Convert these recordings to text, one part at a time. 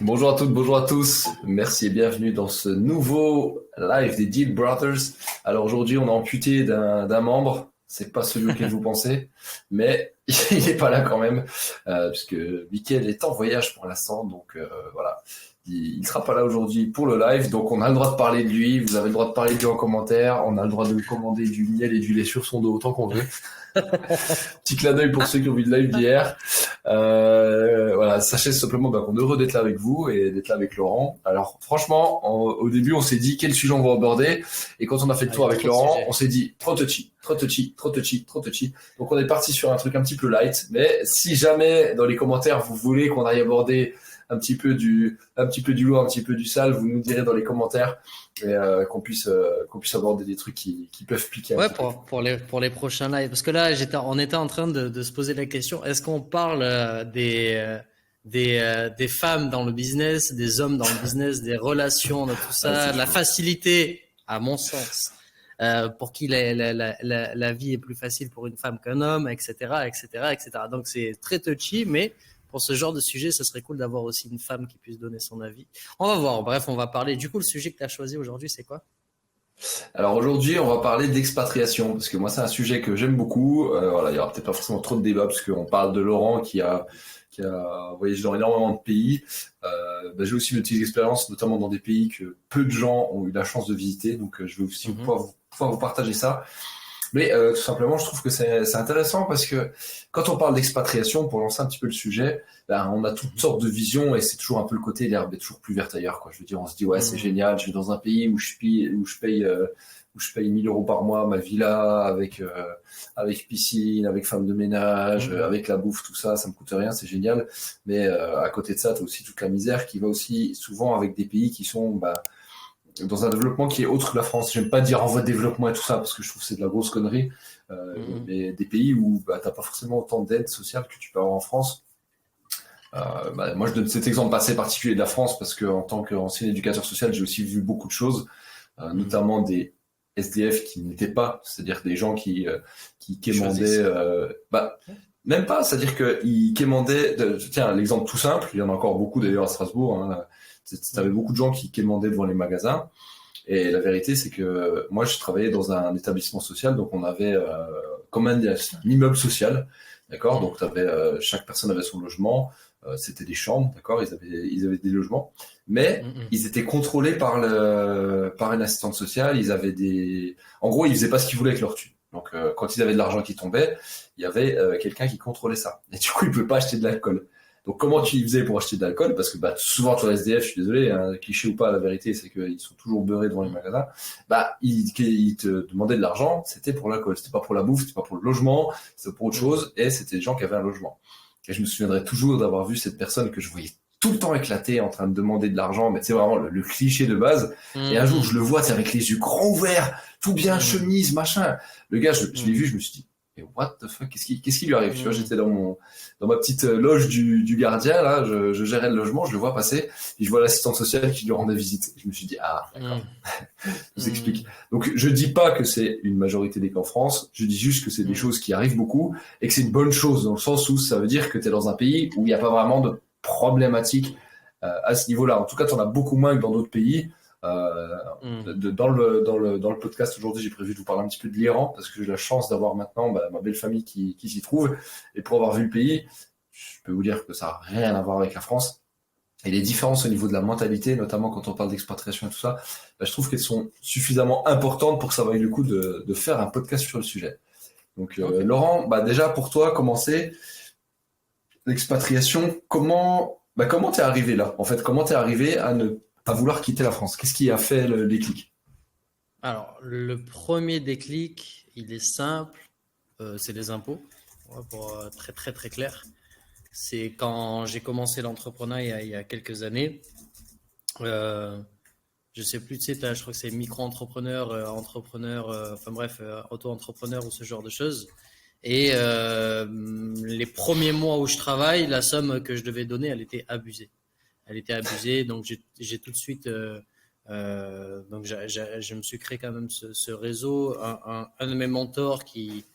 Bonjour à toutes, bonjour à tous. Merci et bienvenue dans ce nouveau live des Deal Brothers. Alors aujourd'hui, on a amputé d'un membre. C'est pas celui auquel vous pensez, mais il n'est pas là quand même, puisque Mickaël est en voyage pour l'instant. Donc voilà, il sera pas là aujourd'hui pour le live. Donc on a le droit de parler de lui. Vous avez le droit de parler de lui en commentaire. On a le droit de commander du miel et du lait sur son dos autant qu'on veut. Petit clin d'œil pour ceux qui ont vu le live d'hier. Voilà, sachez simplement qu'on est heureux d'être là avec vous et d'être là avec Laurent. Alors franchement, au début, on s'est dit quel sujet on va aborder, et quand on a fait le Il y tour a avec trop de Laurent, on sujets. s'est dit trop touchy, trop touchy, trop touchy, trop touchy. Donc on est parti sur un truc un petit peu light, mais si jamais dans les commentaires vous voulez qu'on aille aborder un petit peu du lourd, un petit peu du sale, vous nous direz dans les commentaires et qu'on puisse aborder des trucs qui peuvent piquer un Ouais, petit peu. pour les prochains lives. Parce que là, on était en train de se poser la question, est-ce qu'on parle des femmes dans le business, des hommes dans le business, des relations, de tout Ah, c'est ça, la chaud. facilité, à mon sens, pour qui la vie est plus facile pour une femme qu'un homme, etc., etc., etc. Donc c'est très touchy, mais pour ce genre de sujet, ça serait cool d'avoir aussi une femme qui puisse donner son avis. On va voir. Bref, on va parler. Du coup, le sujet que tu as choisi aujourd'hui, c'est quoi? Alors aujourd'hui, on va parler d'expatriation, parce que moi, c'est un sujet que j'aime beaucoup. Voilà, il y aura peut-être pas forcément trop de débats, parce qu'on parle de Laurent qui a voyagé dans énormément de pays. J'ai aussi une petite expérience, notamment dans des pays que peu de gens ont eu la chance de visiter, donc je vais aussi Mhm. pouvoir vous partager ça. Mais tout simplement, je trouve que c'est intéressant parce que quand on parle d'expatriation, pour lancer un petit peu le sujet, on a toutes sortes de visions et c'est toujours un peu le côté l'herbe est toujours plus verte ailleurs, quoi. Je veux dire, on se dit ouais, c'est Mhm. génial, je vais dans un pays où je paye 1000 euros par mois ma villa avec piscine, avec femme de ménage, Mhm. avec la bouffe, tout ça, ça me coûte rien, c'est génial. Mais à côté de ça, t'as aussi toute la misère qui va aussi souvent avec des pays qui sont dans un développement qui est autre que la France. J'aime pas dire en voie de développement et tout ça parce que je trouve que c'est de la grosse connerie. Mhm. Mais des pays où t'as pas forcément autant d'aide sociale que tu peux avoir en France. Moi, je donne cet exemple assez particulier de la France parce que en tant qu'ancien éducateur social, j'ai aussi vu beaucoup de choses, Mhm. notamment des SDF qui n'étaient pas, c'est-à-dire des gens qui Qui quémandaient, choisissent. même pas, c'est-à-dire qu'ils quémandaient. Tiens, l'exemple tout simple, il y en a encore beaucoup d'ailleurs à Strasbourg. Hein, t'avais Mhm. beaucoup de gens qui quémandaient devant les magasins. Et la vérité, c'est que moi, je travaillais dans un établissement social, donc on avait comme un immeuble social, d'accord. Mhm. Donc chaque personne avait son logement, c'était des chambres, d'accord. Ils avaient des logements, mais Mhm. ils étaient contrôlés par une assistante sociale. En gros, ils faisaient pas ce qu'ils voulaient avec leur thune. Donc quand ils avaient de l'argent qui tombait, il y avait quelqu'un qui contrôlait ça. Et du coup, ils pouvaient pas acheter de l'alcool. Donc comment tu y faisais pour acheter de l'alcool? Parce que souvent sur SDF, je suis désolé, hein, cliché ou pas, la vérité c'est qu'ils sont toujours beurrés devant les Mhm. magasins. Ils te demandaient de l'argent, c'était pour l'alcool, c'était pas pour la bouffe, c'était pas pour le logement, c'était pour autre Mhm. chose, et c'était des gens qui avaient un logement. Et je me souviendrai toujours d'avoir vu cette personne que je voyais tout le temps éclater en train de demander de l'argent, mais c'est vraiment le cliché de base. Et un jour, je Mhm. le vois, c'est avec les yeux grands ouverts, tout bien, Mhm. chemise, machin. Le gars, je l'ai vu, Mhm. je me suis dit, mais what the fuck, qu'est-ce qui lui arrive? Tu vois, Mhm. j'étais dans ma petite loge du gardien, là, je gérais le logement, je le vois passer, et je vois l'assistante sociale qui lui rendait visite. Je me suis dit, ah, d'accord, je vous explique. Mhm. Donc, je dis pas que c'est une majorité des cas en France, je dis juste que c'est des Mhm. choses qui arrivent beaucoup, et que c'est une bonne chose, dans le sens où ça veut dire que tu es dans un pays où il n'y a pas vraiment de problématique à ce niveau-là. En tout cas, tu en as beaucoup moins que dans d'autres pays. Euh, dans le podcast aujourd'hui, j'ai prévu de vous parler un petit peu de l'Iran, parce que j'ai la chance d'avoir maintenant ma belle famille qui s'y trouve. Et pour avoir vu le pays, je peux vous dire que ça n'a rien à voir avec la France. Et les différences au niveau de la mentalité, notamment quand on parle d'expatriation et tout ça, je trouve qu'elles sont suffisamment importantes pour que ça vaille le coup de faire un podcast sur le sujet. Donc Ok. Laurent, déjà pour toi, commencer l'expatriation, comment t'es arrivé là? En fait, comment t'es arrivé à vouloir quitter la France? Qu'est-ce qui a fait le déclic? Alors, le premier déclic, il est simple, c'est les impôts. Ouais, pour très très très clair. C'est quand j'ai commencé l'entrepreneuriat il y a quelques années. Euh, je sais plus, tu sais, je crois que c'est micro-entrepreneur, entrepreneur, enfin bref, auto-entrepreneur ou ce genre de choses. Et les premiers mois où je travaille, la somme que je devais donner, elle était abusée. Elle était abusée, donc j'ai tout de suite, donc je me suis créé quand même ce réseau. Un de mes mentors qui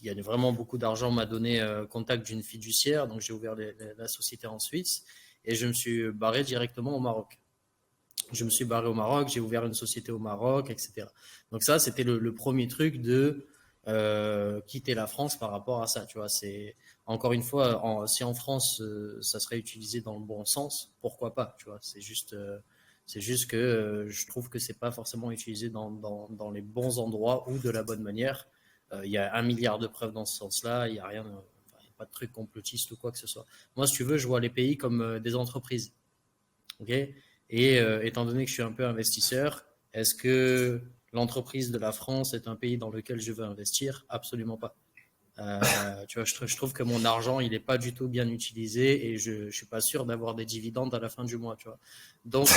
gagne vraiment beaucoup d'argent m'a donné contact d'une fiduciaire, donc j'ai ouvert la société en Suisse. et je me suis barré directement au Maroc. Je me suis barré au Maroc, j'ai ouvert une société au Maroc, etc. Donc ça, c'était le premier truc de quitter la France par rapport à ça. Tu vois, c'est encore une fois, si en France ça serait utilisé dans le bon sens, pourquoi pas. Tu vois, c'est juste que je trouve que c'est pas forcément utilisé dans les bons endroits ou de la bonne manière. Il y a 1 milliard de preuves dans ce sens-là. Il y a rien, y a pas de truc complotiste ou quoi que ce soit. Moi, si tu veux, je vois les pays comme des entreprises. Ok. Et étant donné que je suis un peu investisseur, est-ce que l'entreprise de la France est un pays dans lequel je veux investir? Absolument pas. Tu vois, je trouve que mon argent, il n'est pas du tout bien utilisé et je ne suis pas sûr d'avoir des dividendes à la fin du mois. Tu vois. Donc,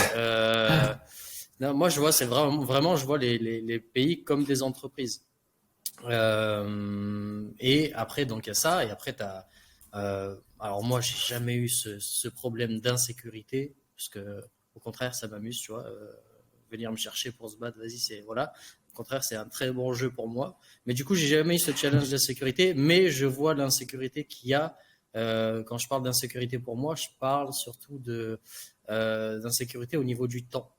non, moi, je vois, c'est vraiment, je vois les pays comme des entreprises. Et après, donc, il y a ça. Et après, tu as. Alors, moi, j'ai jamais eu ce problème d'insécurité, parce que, au contraire, ça m'amuse, tu vois. Venir me chercher pour se battre, vas-y, c'est. Voilà. Au contraire, c'est un très bon jeu pour moi. Mais du coup, j'ai jamais eu ce challenge d'insécurité, mais je vois l'insécurité qu'il y a. Quand je parle d'insécurité pour moi, je parle surtout d'insécurité au niveau du temps.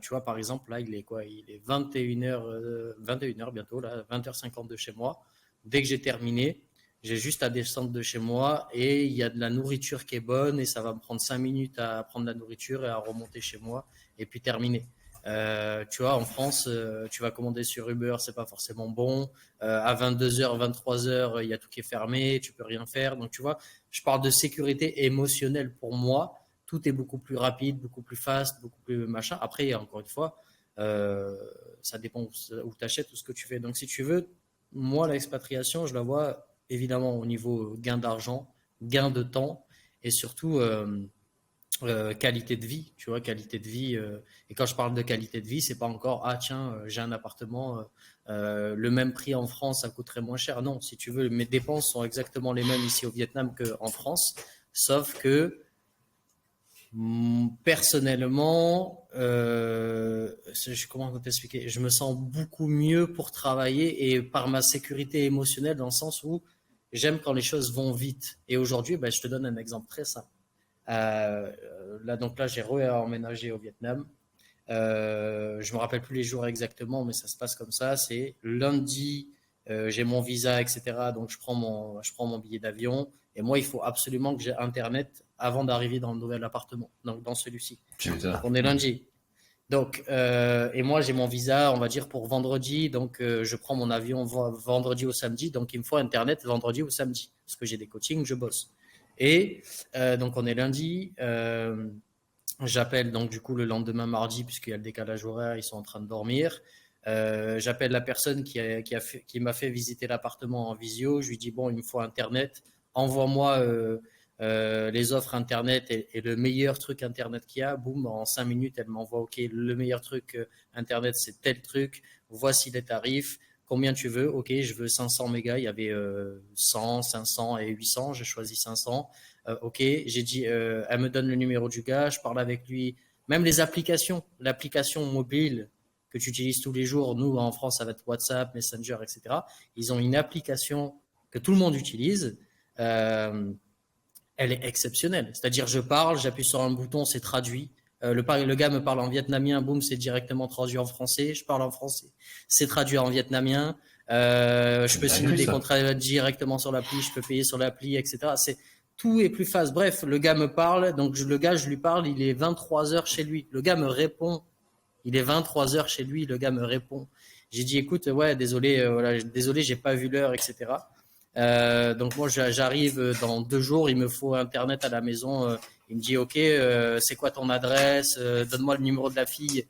Tu vois, par exemple, là, il est quoi? Il est 21h bientôt, là, 20h50 de chez moi. Dès que j'ai terminé, j'ai juste à descendre de chez moi et il y a de la nourriture qui est bonne et ça va me prendre 5 minutes à prendre la nourriture et à remonter chez moi et puis terminer. Tu vois, en France, tu vas commander sur Uber, c'est pas forcément bon. À 22h, 23h, il y a tout qui est fermé, tu peux rien faire. Donc, tu vois, je parle de sécurité émotionnelle pour moi. Tout est beaucoup plus rapide, beaucoup plus fast, beaucoup plus machin. Après, encore une fois, ça dépend où tu achètes ou ce que tu fais. Donc, si tu veux, moi, l'expatriation, je la vois évidemment au niveau gain d'argent, gain de temps et surtout qualité de vie. Tu vois, qualité de vie. Et quand je parle de qualité de vie, c'est pas encore ah tiens, j'ai un appartement, le même prix en France, ça coûterait moins cher. Non, si tu veux, mes dépenses sont exactement les mêmes ici au Vietnam qu'en France, sauf que personnellement, comment t'expliquer? Je me sens beaucoup mieux pour travailler et par ma sécurité émotionnelle dans le sens où j'aime quand les choses vont vite. Et aujourd'hui, ben, je te donne un exemple très simple. Donc là, j'ai emménagé au Vietnam. Je me rappelle plus les jours exactement, mais ça se passe comme ça. C'est lundi, j'ai mon visa, etc. Donc je prends mon billet d'avion. Et moi, il faut absolument que j'ai Internet avant d'arriver dans le nouvel appartement, donc dans celui-ci. Donc on est lundi. Donc, et moi, j'ai mon visa, on va dire, pour vendredi. Donc, je prends mon avion vendredi au samedi. Donc, il me faut Internet vendredi ou samedi. Parce que j'ai des coachings, je bosse. Et donc, on est lundi. J'appelle donc du coup le lendemain mardi, puisqu'il y a le décalage horaire, ils sont en train de dormir. J'appelle la personne qui m'a fait visiter l'appartement en visio. Je lui dis, bon, il me faut Internet. Envoie-moi les offres Internet et le meilleur truc Internet qu'il y a. Boum, en 5 minutes, elle m'envoie, OK, le meilleur truc Internet, c'est tel truc. Voici les tarifs. Combien tu veux? OK, je veux 500 mégas. Il y avait 100, 500 et 800. J'ai choisi 500. OK, j'ai dit, elle me donne le numéro du gars. Je parle avec lui. Même les applications, l'application mobile que tu utilises tous les jours. Nous, en France, ça va être WhatsApp, Messenger, etc. Ils ont une application que tout le monde utilise. Elle est exceptionnelle. C'est-à-dire, je parle, j'appuie sur un bouton, c'est traduit. Le gars me parle en vietnamien, boum, c'est directement traduit en français. Je parle en français, c'est traduit en vietnamien. Je peux signer des contrats directement sur l'appli, je peux payer sur l'appli, etc. Tout est plus fast. Bref, le gars me parle, donc je lui parle, il est 23h chez lui. Le gars me répond, il est 23h chez lui, le gars me répond. J'ai dit, écoute, ouais, désolé, voilà, désolé, j'ai pas vu l'heure, etc. Donc moi j'arrive dans 2 jours, il me faut Internet à la maison. Il me dit OK, c'est quoi ton adresse? Donne-moi le numéro de la fille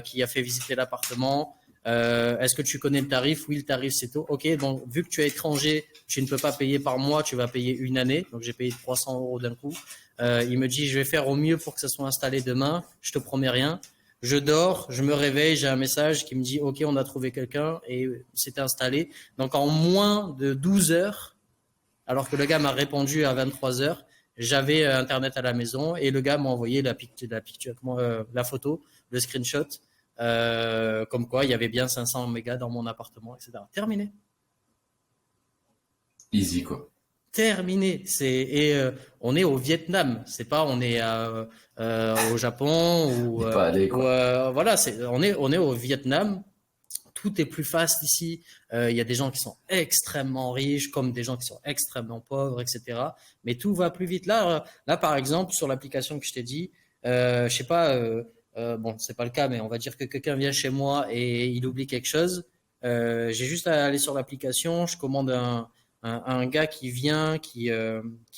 qui a fait visiter l'appartement. Est-ce que tu connais le tarif? Oui, le tarif c'est tout. OK, donc vu que tu es étranger, tu ne peux pas payer par mois, tu vas payer une année. Donc j'ai payé 300 € d'un coup. Il me dit je vais faire au mieux pour que ça soit installé demain. Je te promets rien. Je dors, je me réveille, j'ai un message qui me dit OK, on a trouvé quelqu'un et c'est installé. Donc en moins de 12 heures, alors que le gars m'a répondu à 23 heures, j'avais Internet à la maison et le gars m'a envoyé la photo, le screenshot, comme quoi il y avait bien 500 mégas dans mon appartement, etc. Terminé. Easy quoi. terminé. On est au Vietnam. C'est pas on est au Japon ou, pas allé, quoi. voilà. On est au Vietnam. Tout est plus fast ici. Il y a des gens qui sont extrêmement riches, comme des gens qui sont extrêmement pauvres, etc. Mais tout va plus vite. Là, par exemple, sur l'application que je t'ai dit, je sais pas. Bon, c'est pas le cas, mais on va dire que quelqu'un vient chez moi et il oublie quelque chose. J'ai juste à aller sur l'application, je commande un gars qui vient, qui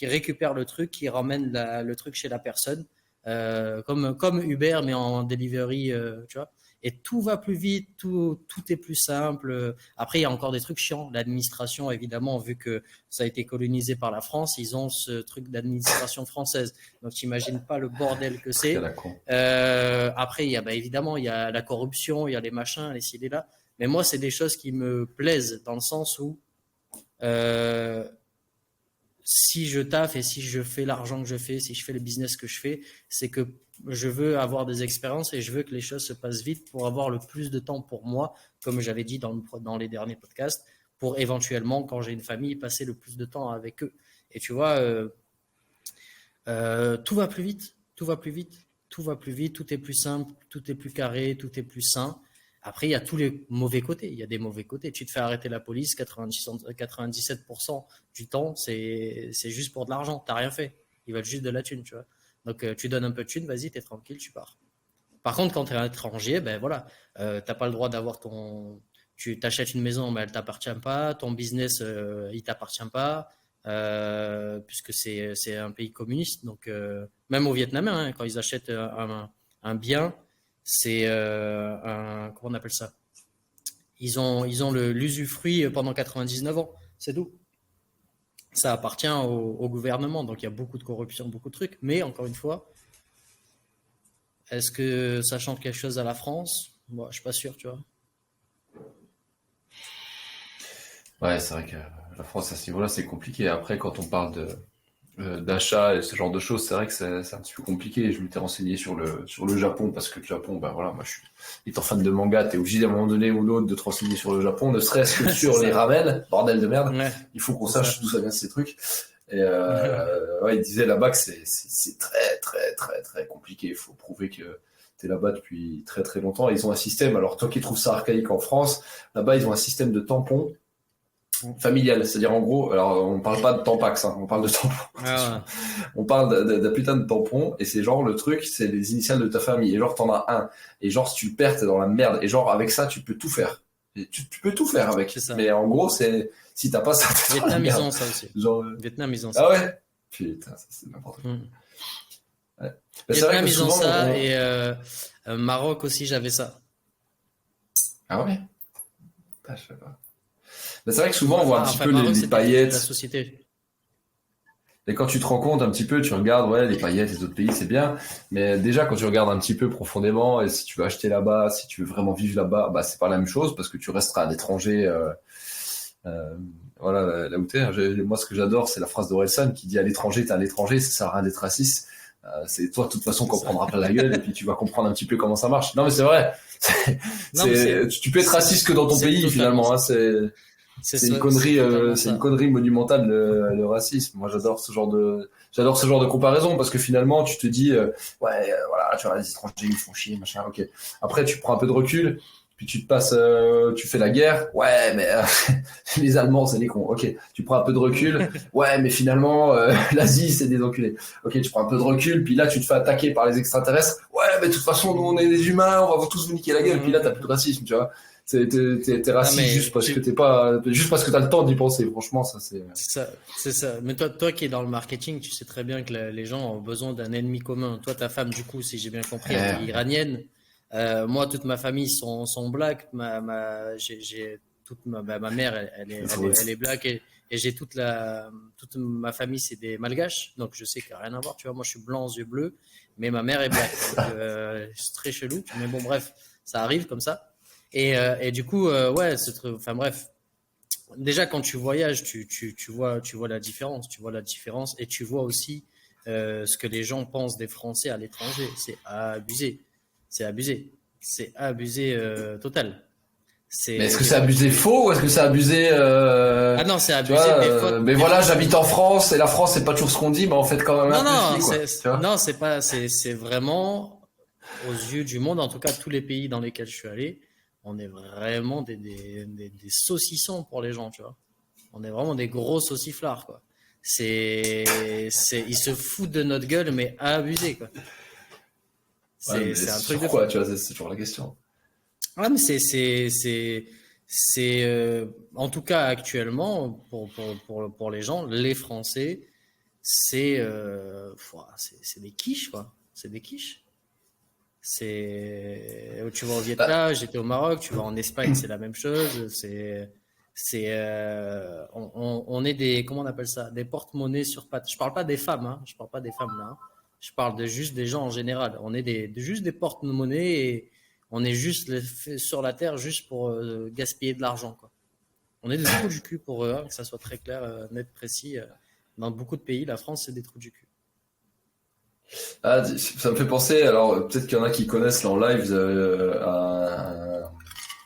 récupère le truc, qui ramène le truc chez la personne, comme Uber, mais en delivery, tu vois. Et tout va plus vite, tout est plus simple. Après, il y a encore des trucs chiants. L'administration, évidemment, vu que ça a été colonisé par la France, ils ont ce truc d'administration française. Donc, t'imagines pas le bordel que c'est. Après, évidemment, il y a la corruption, il y a les machins, les ci, les là. Mais moi, c'est des choses qui me plaisent dans le sens où si je taffe et si je fais l'argent que je fais, si je fais le business que je fais, c'est que je veux avoir des expériences et je veux que les choses se passent vite pour avoir le plus de temps pour moi, comme j'avais dit dans les derniers podcasts, pour éventuellement, quand j'ai une famille, passer le plus de temps avec eux. Et tu vois, tout va plus vite, tout va plus vite, tout va plus vite, tout est plus simple, tout est plus carré, tout est plus sain. Après, il y a tous les mauvais côtés. Il y a des mauvais côtés. Tu te fais arrêter la police, 97% du temps, c'est juste pour de l'argent. Tu n'as rien fait. Ils veulent juste de la thune, tu vois. Donc, tu donnes un peu de thune, vas-y, tu es tranquille, tu pars. Par contre, quand tu es un étranger, ben voilà, tu n'as pas le droit d'avoir Tu t'achètes une maison, mais elle ne t'appartient pas. Ton business, il ne t'appartient pas. Puisque c'est un pays communiste. Donc, même aux Vietnamiens, hein, quand ils achètent un bien, c'est comment on appelle ça? Ils ont l'usufruit pendant 99 ans, c'est tout. Ça appartient au gouvernement, donc il y a beaucoup de corruption, beaucoup de trucs. Mais encore une fois, est-ce que ça change quelque chose à la France? Moi, je suis pas sûr, tu vois. Ouais, c'est vrai que la France à ce niveau-là, c'est compliqué. Après, quand on parle d'achat et ce genre de choses, c'est vrai que c'est un petit peu compliqué. Je m'étais renseigné sur le Japon parce que le Japon, ben voilà, moi je suis étant fan de manga, t'es obligé à un moment donné ou l'autre de te renseigner sur le Japon, ne serait-ce que sur les ramen, bordel de merde. Ouais, il faut qu'on sache d'où ça vient ces trucs. Et ouais, il disait là-bas que c'est très très très très compliqué. Il faut prouver que t'es là-bas depuis très très longtemps. Et ils ont un système. Alors toi qui trouves ça archaïque en France, là-bas ils ont un système de tampons familial, c'est-à-dire en gros, alors on parle pas de tampax, hein, on parle de tampon. ah, On parle d'un putain de tampon et c'est genre le truc, c'est les initiales de ta famille et genre t'en as un et genre si tu le perds t'es dans la merde et genre avec ça tu peux tout faire. Et tu peux tout faire avec. c'est ça. Mais en gros c'est si t'as pas ça t'es dans la Vietnam, ils merde. ont ça aussi. Genre, Vietnam, ils ont ça. ah ouais. Putain, ça c'est n'importe quoi. Ouais. Mais c'est vrai Vietnam, que ils ont souvent ça et Maroc aussi, j'avais ça. ah ouais. Ah, je sais pas. Mais c'est vrai que souvent on voit un petit peu Maroc, les c'était paillettes. la société. Et quand tu te rends compte un petit peu, tu regardes, ouais, les paillettes, les autres pays, c'est bien. Mais déjà, quand tu regardes un petit peu profondément, et si tu veux acheter là-bas, si tu veux vraiment vivre là-bas, bah, c'est pas la même chose parce que tu resteras un étranger, voilà, là où t'es. Moi, ce que j'adore, c'est la phrase d'Orelsan qui dit à l'étranger, t'es un étranger, ça sert à rien d'être raciste. C'est toi, de toute façon, qu'on prendra pas la gueule et puis tu vas comprendre un petit peu comment ça marche. Non, mais c'est vrai. Tu peux être raciste que dans ton pays, finalement, hein, c'est une connerie, c'est une connerie monumentale le racisme. Moi, j'adore ce genre de comparaison parce que finalement, tu te dis, ouais, voilà, tu vois, les étrangers ils font chier, machin. Ok. Après, tu prends un peu de recul, puis tu te passes, tu fais la guerre. Ouais, mais les Allemands, c'est des cons. Ok. Tu prends un peu de recul. Ouais, mais finalement, l'Asie, c'est des enculés. Ok, tu prends un peu de recul, puis là, tu te fais attaquer par les extraterrestres. Ouais, mais de toute façon, nous, on est des humains, on va tous vous niquer la gueule. Puis là, t'as plus de racisme, tu vois. T'es raciste juste parce que juste parce que t'as le temps d'y penser. Franchement, ça c'est. C'est ça. Mais toi qui es dans le marketing, tu sais très bien que les gens ont besoin d'un ennemi commun. Toi, ta femme, du coup, si j'ai bien compris, elle est iranienne. Moi, toute ma famille sont black. J'ai toute ma mère, elle est black et j'ai toute ma famille, c'est des malgaches. Donc, je sais qu'il n'y a rien à voir. Tu vois, moi, je suis blanc aux yeux bleus, mais ma mère est black. C'est très chelou. Mais bon, bref, ça arrive comme ça. Et du coup, ouais, enfin bref. Déjà, quand tu voyages, tu vois la différence. Tu vois la différence et tu vois aussi ce que les gens pensent des Français à l'étranger. C'est abusé. C'est abusé. C'est abusé total. Mais est-ce que c'est abusé faux ou est-ce que c'est abusé Ah non, c'est abusé des fois. mais voilà, j'habite en France et la France c'est pas toujours ce qu'on dit, mais en fait quand même un peu quoi. Non, c'est pas, c'est vraiment aux yeux du monde, en tout cas tous les pays dans lesquels je suis allé, on est vraiment des saucissons pour les gens, tu vois. On est vraiment des gros sauciflards, quoi. Ils se foutent de notre gueule, mais à abuser, quoi. C'est un truc de quoi, tu vois, c'est toujours la question. Ah, mais en tout cas actuellement pour les gens, les Français, c'est des quiches, quoi. C'est des quiches. Tu vas au Vietnam, j'étais au Maroc, tu vas en Espagne, c'est la même chose. On est des, comment on appelle ça, des porte-monnaies sur pattes. Je parle pas des femmes, hein. Je parle pas des femmes là, hein. Je parle juste des gens en général. On est juste des porte-monnaies et on est juste sur la terre juste pour gaspiller de l'argent, quoi. On est des trous du cul pour eux, hein, que ça soit très clair, net, précis. Dans beaucoup de pays, la France, c'est des trous du cul. Ah, ça me fait penser, alors peut-être qu'il y en a qui connaissent là en live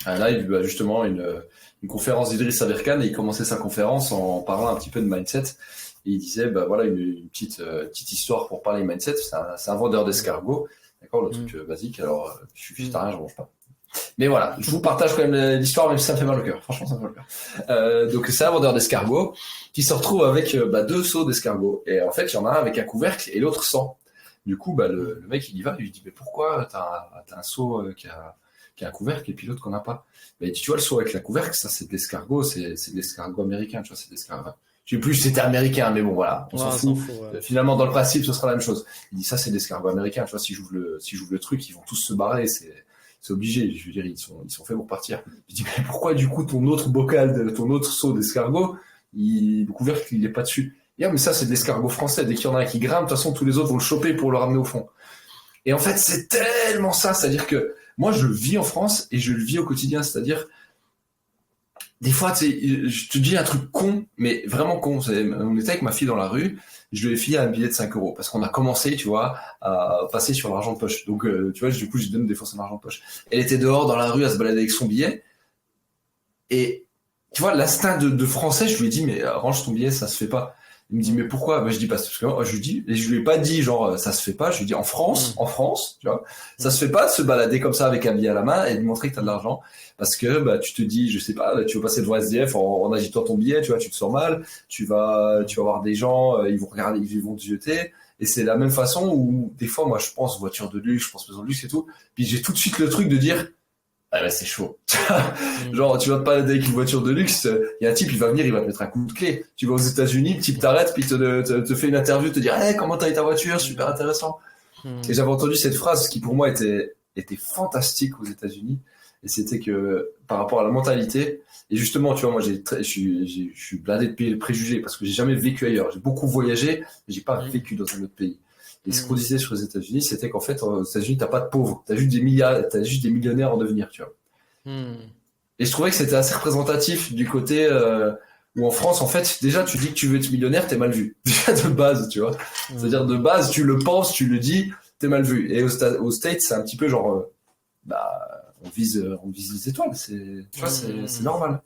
un live, justement une conférence d'Idriss Aberkan, et il commençait sa conférence en parlant un petit peu de mindset. Et il disait, voilà, une petite histoire pour parler mindset. C'est un vendeur d'escargots, d'accord, le truc basique. Alors, je suis végétarien, je mange pas. Mais voilà, je vous partage quand même l'histoire, même si ça me fait mal au cœur. Franchement, ça me fait mal au cœur. Donc, c'est un vendeur d'escargots qui se retrouve avec 2 seaux d'escargots. Et en fait, il y en a un avec un couvercle et l'autre sans. Du coup, le mec, il y va, il lui dit, mais pourquoi t'as un seau qui a un couvercle et puis l'autre qu'on n'a pas? Mais il dit, tu vois, le seau avec la couvercle, ça, c'est de l'escargot, c'est de l'escargot américain, tu vois, c'est de l'escargot. Je sais plus si c'était américain, mais bon, voilà, on s'en fout. Ouais. Finalement, dans le principe, ce sera la même chose. Il dit, ça, c'est de l'escargot américain, tu vois, si j'ouvre le truc, ils vont tous se barrer, c'est obligé. Je veux dire, ils sont faits pour partir. Je dis, mais pourquoi, du coup, ton autre seau d'escargot, le couvercle, il est pas dessus? Mais ça, c'est de l'escargot français. Dès qu'il y en a un qui grimpe, de toute façon, tous les autres vont le choper pour le ramener au fond. Et en fait, c'est tellement ça. C'est-à-dire que moi, je le vis en France et je le vis au quotidien. C'est-à-dire, des fois, tu sais, je te dis un truc con, mais vraiment con. On était avec ma fille dans la rue. Je lui ai filé un billet de 5 euros parce qu'on a commencé, tu vois, à passer sur l'argent de poche. Donc, tu vois, du coup, je donne des fois son argent de poche. Elle était dehors dans la rue à se balader avec son billet. Et, tu vois, l'instinct de français, je lui ai dit, mais range ton billet, ça se fait pas. Il me dit, mais pourquoi? Je dis, parce que je lui dis, et je lui ai pas dit, genre, ça se fait pas. Je lui dis, en France, tu vois, ça se fait pas de se balader comme ça avec un billet à la main et de montrer que t'as de l'argent. Parce que, tu te dis, je sais pas, tu vas passer devant SDF en agitant ton billet, tu vois, tu te sens mal, tu vas voir des gens, ils vont regarder, ils vont te jeter. Et c'est la même façon où, des fois, moi, je pense voiture de luxe, je pense maison de luxe et tout. Puis j'ai tout de suite le truc de dire, ah, c'est chaud. Genre, tu vas te balader avec une voiture de luxe, il y a un type, il va venir, il va te mettre un coup de clé. Tu vas aux États-Unis, le type t'arrête, puis te fait une interview, te dit, hey, comment t'as eu ta voiture, super intéressant. Et j'avais entendu cette phrase qui pour moi était fantastique aux États-Unis. Et c'était que, par rapport à la mentalité, et justement, tu vois, moi, je suis blindé de préjugés parce que j'ai jamais vécu ailleurs. J'ai beaucoup voyagé, mais j'ai pas vécu dans un autre pays. Et ce qu'on disait sur les États-Unis, c'était qu'en fait, aux États-Unis, t'as pas de pauvres, t'as juste des millionnaires en devenir, tu vois. Et je trouvais que c'était assez représentatif du côté où en France, en fait, déjà, tu dis que tu veux être millionnaire, t'es mal vu. Déjà de base, tu vois. C'est-à-dire de base, tu le penses, tu le dis, t'es mal vu. Et aux States, c'est un petit peu genre, on vise les étoiles. Tu vois, c'est normal.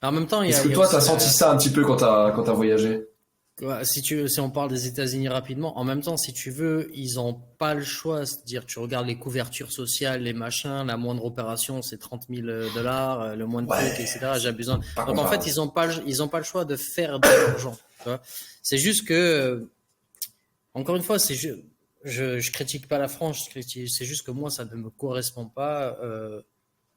En même temps, est-ce que toi, t'as senti ça un petit peu quand t'as voyagé? Si on parle des États-Unis rapidement, en même temps, si tu veux, ils n'ont pas le choix. C'est-à-dire, tu regardes les couvertures sociales, les machins, la moindre opération, c'est $30 000, le moindre truc, etc. J'ai besoin. Donc, en fait, ils n'ont pas le choix de faire de l'argent. C'est juste que, encore une fois, je critique pas la France, c'est juste que moi, ça ne me correspond pas.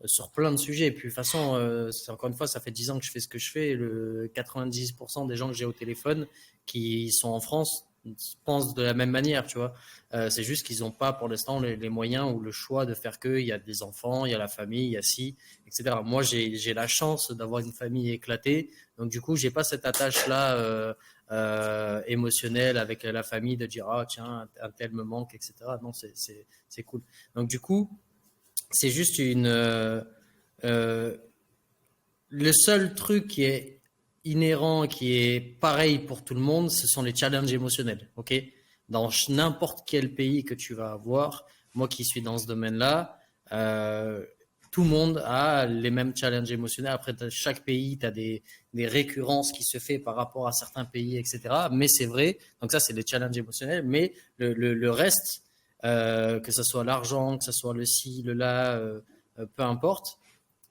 Sur plein de sujets. Et puis, de toute façon, encore une fois, ça fait 10 ans que je fais ce que je fais. Le 90% des gens que j'ai au téléphone qui sont en France pensent de la même manière, tu vois. C'est juste qu'ils n'ont pas pour l'instant les moyens ou le choix de faire il y a des enfants, il y a la famille, il y a ci, etc. Moi, j'ai la chance d'avoir une famille éclatée. Donc, du coup, j'ai pas cette attache-là émotionnelle avec la famille de dire, ah, tiens, un tel me manque, etc. Non, c'est cool. Donc, du coup, c'est juste le seul truc qui est inhérent, qui est pareil pour tout le monde, ce sont les challenges émotionnels. Ok, dans n'importe quel pays que tu vas avoir, moi qui suis dans ce domaine-là, tout le monde a les mêmes challenges émotionnels. Après, chaque pays, tu as des récurrences qui se fait par rapport à certains pays, etc. Mais c'est vrai, donc ça, c'est les challenges émotionnels. Mais le reste, que ce soit l'argent, que ce soit le ci, le là, peu importe.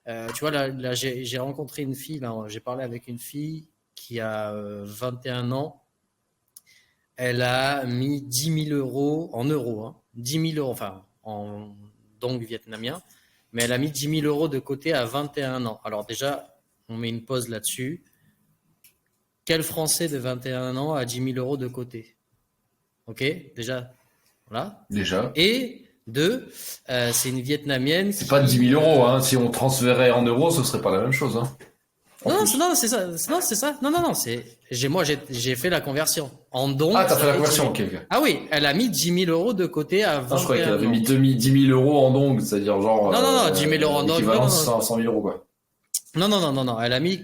Tu vois, là j'ai rencontré une fille, là, j'ai parlé avec une fille qui a 21 ans. Elle a mis 10 000 euros en euros, hein, 10 000 euros, enfin en dong vietnamien, mais elle a mis 10 000 euros de côté à 21 ans. Alors déjà, on met une pause là-dessus. Quel Français de 21 ans a 10 000 euros de côté? Ok, déjà, voilà. Déjà. Et deux, c'est une Vietnamienne. C'est pas 10 000 euros, hein. Si on transférait en euros, ce serait pas la même chose, hein. Non, c'est ça. Non, c'est ça. Non. J'ai fait la conversion. En don. Ah, t'as fait la conversion, ok. Ah oui, elle a mis 10 000 euros de côté à 21 ans. Je croyais qu'elle avait mis 10 000 euros en dong, c'est-à-dire genre. Non, 10 000 euros en dong. Équivalent 100 000 euros, quoi. Non. Elle a mis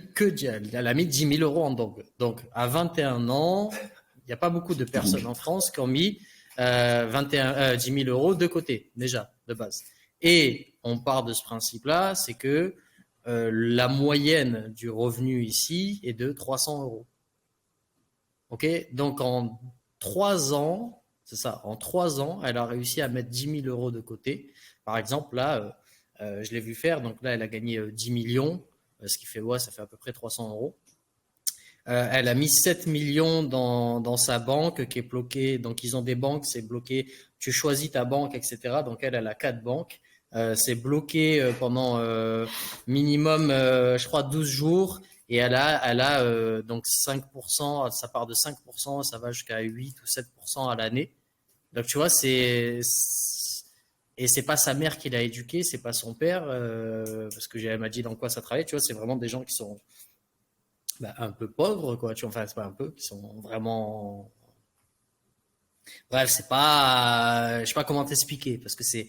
10 000 euros en dong. Donc, à 21 ans, il n'y a pas beaucoup de personnes en France qui ont mis 10 000 euros de côté, déjà, de base. Et on part de ce principe-là, c'est que la moyenne du revenu ici est de 300 euros. Ok, donc en 3 ans, c'est ça, en 3 ans, elle a réussi à mettre 10 000 euros de côté. Par exemple, là, je l'ai vu faire, donc là, elle a gagné 10 millions, ce qui fait, ça fait à peu près 300 euros. Elle a mis 7 millions dans sa banque qui est bloquée. Donc, ils ont des banques, c'est bloqué. Tu choisis ta banque, etc. Donc, elle a 4 banques. C'est bloqué pendant minimum, je crois, 12 jours. Et elle a donc 5%, ça part de 5%, ça va jusqu'à 8 ou 7% à l'année. Donc, tu vois, et c'est pas sa mère qui l'a éduqué, c'est pas son père, parce que elle m'a dit dans quoi ça travaille. Tu vois, c'est vraiment des gens qui sont un peu pauvres, quoi. Tu vois, enfin, c'est pas un peu, qui sont vraiment. Bref, c'est pas. Je sais pas comment t'expliquer, parce que c'est.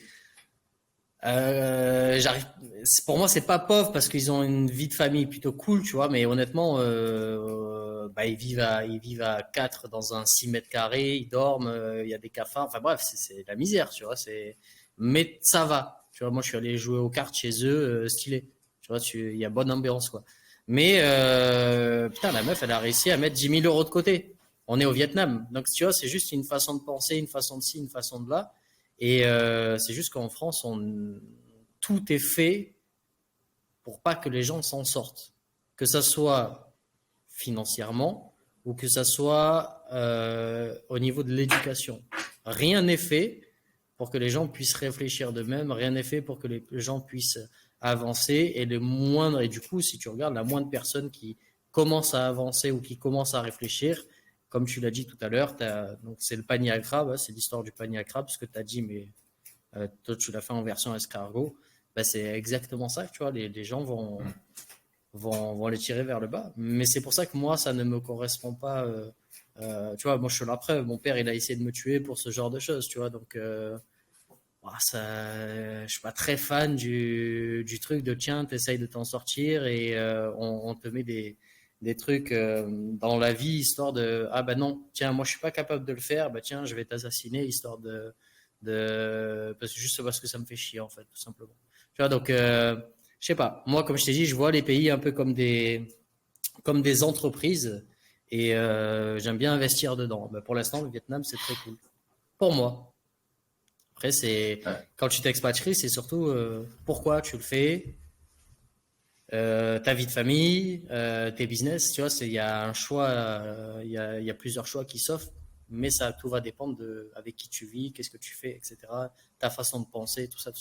Pour moi, c'est pas pauvre parce qu'ils ont une vie de famille plutôt cool, tu vois. Mais honnêtement, ils vivent à 4 dans un 6 mètres carrés, ils dorment, il y a des cafards. Enfin bref, c'est la misère, tu vois. Mais ça va. Tu vois, moi, je suis allé jouer aux cartes chez eux, stylé. Tu vois, il y a bonne ambiance, quoi. Mais putain, la meuf, elle a réussi à mettre 10 000 euros de côté. On est au Vietnam, donc tu vois, c'est juste une façon de penser, une façon de ci, une façon de là. Et c'est juste qu'en France, tout est fait pour pas que les gens s'en sortent. Que ça soit financièrement ou que ça soit au niveau de l'éducation. Rien n'est fait pour que les gens puissent réfléchir d'eux-mêmes. Rien n'est fait pour que les gens puissent avancer. Et du coup, si tu regardes, la moindre personne qui commence à avancer ou qui commence à réfléchir, comme tu l'as dit tout à l'heure, donc c'est le panier à crabe, c'est l'histoire du panier à crabe, ce que tu as dit, mais toi tu l'as fait en version escargot. C'est exactement ça, tu vois, les gens vont les tirer vers le bas. Mais c'est pour ça que moi, ça ne me correspond pas. Tu vois, moi je suis la preuve, mon père il a essayé de me tuer pour ce genre de choses, tu vois, donc je suis pas très fan du truc de tiens, t'essayes de t'en sortir et on te met des trucs dans la vie histoire de non, tiens, moi je suis pas capable de le faire, tiens, je vais t'assassiner histoire juste parce que ça me fait chier en fait, tout simplement. Tu vois, donc je sais pas, moi comme je t'ai dit, je vois les pays un peu comme des entreprises et j'aime bien investir dedans. Pour l'instant, le Vietnam c'est très cool pour moi. Après, quand tu t'expatries, c'est surtout pourquoi tu le fais, ta vie de famille, tes business, tu vois, il y a un choix, il y a plusieurs choix qui s'offrent, mais tout va dépendre de avec qui tu vis, qu'est-ce que tu fais, etc. Ta façon de penser, tout ça.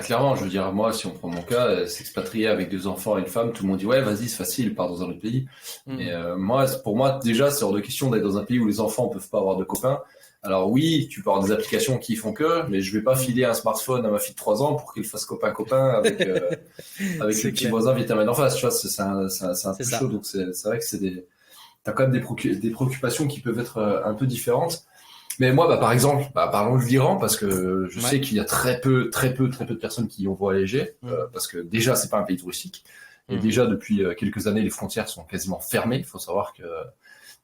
Clairement, je veux dire, moi, si on prend mon cas, s'expatrier avec 2 enfants et une femme, tout le monde dit ouais, vas-y, c'est facile, pars dans un autre pays. Mais pour moi, déjà, c'est hors de question d'être dans un pays où les enfants peuvent pas avoir de copains. Alors oui, tu peux avoir des applications qui font mais je vais pas filer un smartphone à ma fille de 3 ans pour qu'elle fasse copain-copain avec le petit voisin vietnamien en face. Tu vois, c'est un peu chaud. Donc c'est vrai que t'as quand même des préoccupations qui peuvent être un peu différentes. Mais moi, par exemple, parlons de l'Iran parce que je sais qu'il y a très peu de personnes qui y ont voyagé parce que déjà c'est pas un pays touristique et déjà depuis quelques années les frontières sont quasiment fermées. Il faut savoir que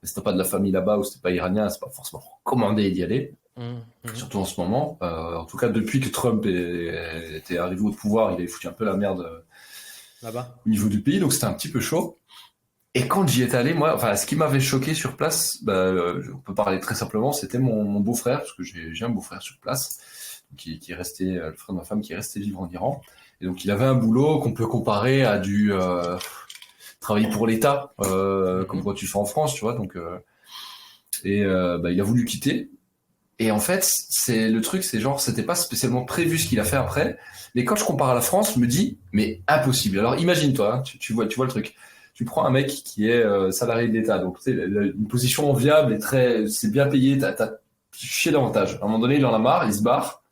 si t'as pas de la famille là-bas ou si t'es pas iranien, c'est pas forcément recommandé d'y aller. Surtout en ce moment. En tout cas, depuis que Trump était arrivé au pouvoir, il avait foutu un peu la merde Là-bas. au niveau du pays, donc c'était un petit peu chaud. Et quand j'y étais allé, moi, enfin, ce qui m'avait choqué sur place, on peut parler très simplement, c'était mon beau-frère, parce que j'ai un beau-frère sur place, qui est resté, le frère de ma femme, qui est resté vivre en Iran. Et donc, il avait un boulot qu'on peut comparer à du travailler pour l'État, comme quand tu fais en France, tu vois. Donc, il a voulu quitter. Et en fait, c'est le truc, c'est genre, c'était pas spécialement prévu ce qu'il a fait après. Mais quand je compare à la France, je me dis, mais impossible. Alors imagine-toi, hein, tu vois le truc. Tu prends un mec qui est salarié de l'État, donc tu sais, une position enviable et c'est bien payé, t'as chier davantage. À un moment donné, il en a marre, il se barre,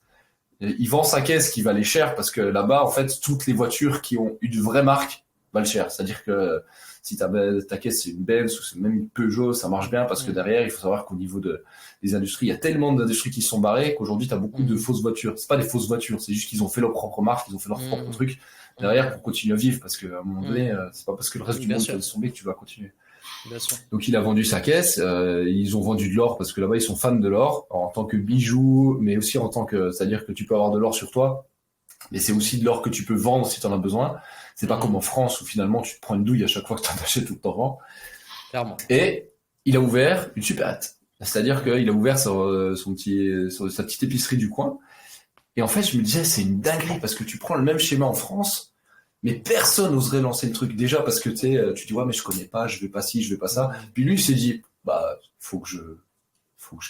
il vend sa caisse qui valait cher parce que là-bas, en fait, toutes les voitures qui ont une vraie marque valent cher. C'est-à-dire que si ta caisse c'est une Benz ou c'est même une Peugeot, ça marche bien parce que derrière, il faut savoir qu'au niveau des industries, il y a tellement d'industries qui se sont barrées qu'aujourd'hui, tu as beaucoup de fausses voitures. C'est pas des fausses voitures, c'est juste qu'ils ont fait leur propre marque, ils ont fait leur propre truc derrière pour continuer à vivre parce qu'à un moment donné, c'est pas parce que le reste du monde peut tomber que tu vas continuer. Bien sûr. Donc il a vendu sa caisse, ils ont vendu de l'or parce que là-bas ils sont fans de l'or en tant que bijou, mais aussi en tant que, c'est-à-dire que tu peux avoir de l'or sur toi, mais c'est aussi de l'or que tu peux vendre si tu en as besoin. C'est pas comme en France où finalement tu te prends une douille à chaque fois que tu en achètes tout le temps. Clairement. Et il a ouvert une supérette. C'est-à-dire qu'il a ouvert sa petite épicerie du coin. Et en fait, je me disais, c'est une dinguerie parce que tu prends le même schéma en France, mais personne n'oserait lancer le truc déjà parce que tu dis, ouais, mais je connais pas, je vais pas ci, je vais pas ça. Puis lui, il s'est dit, faut que je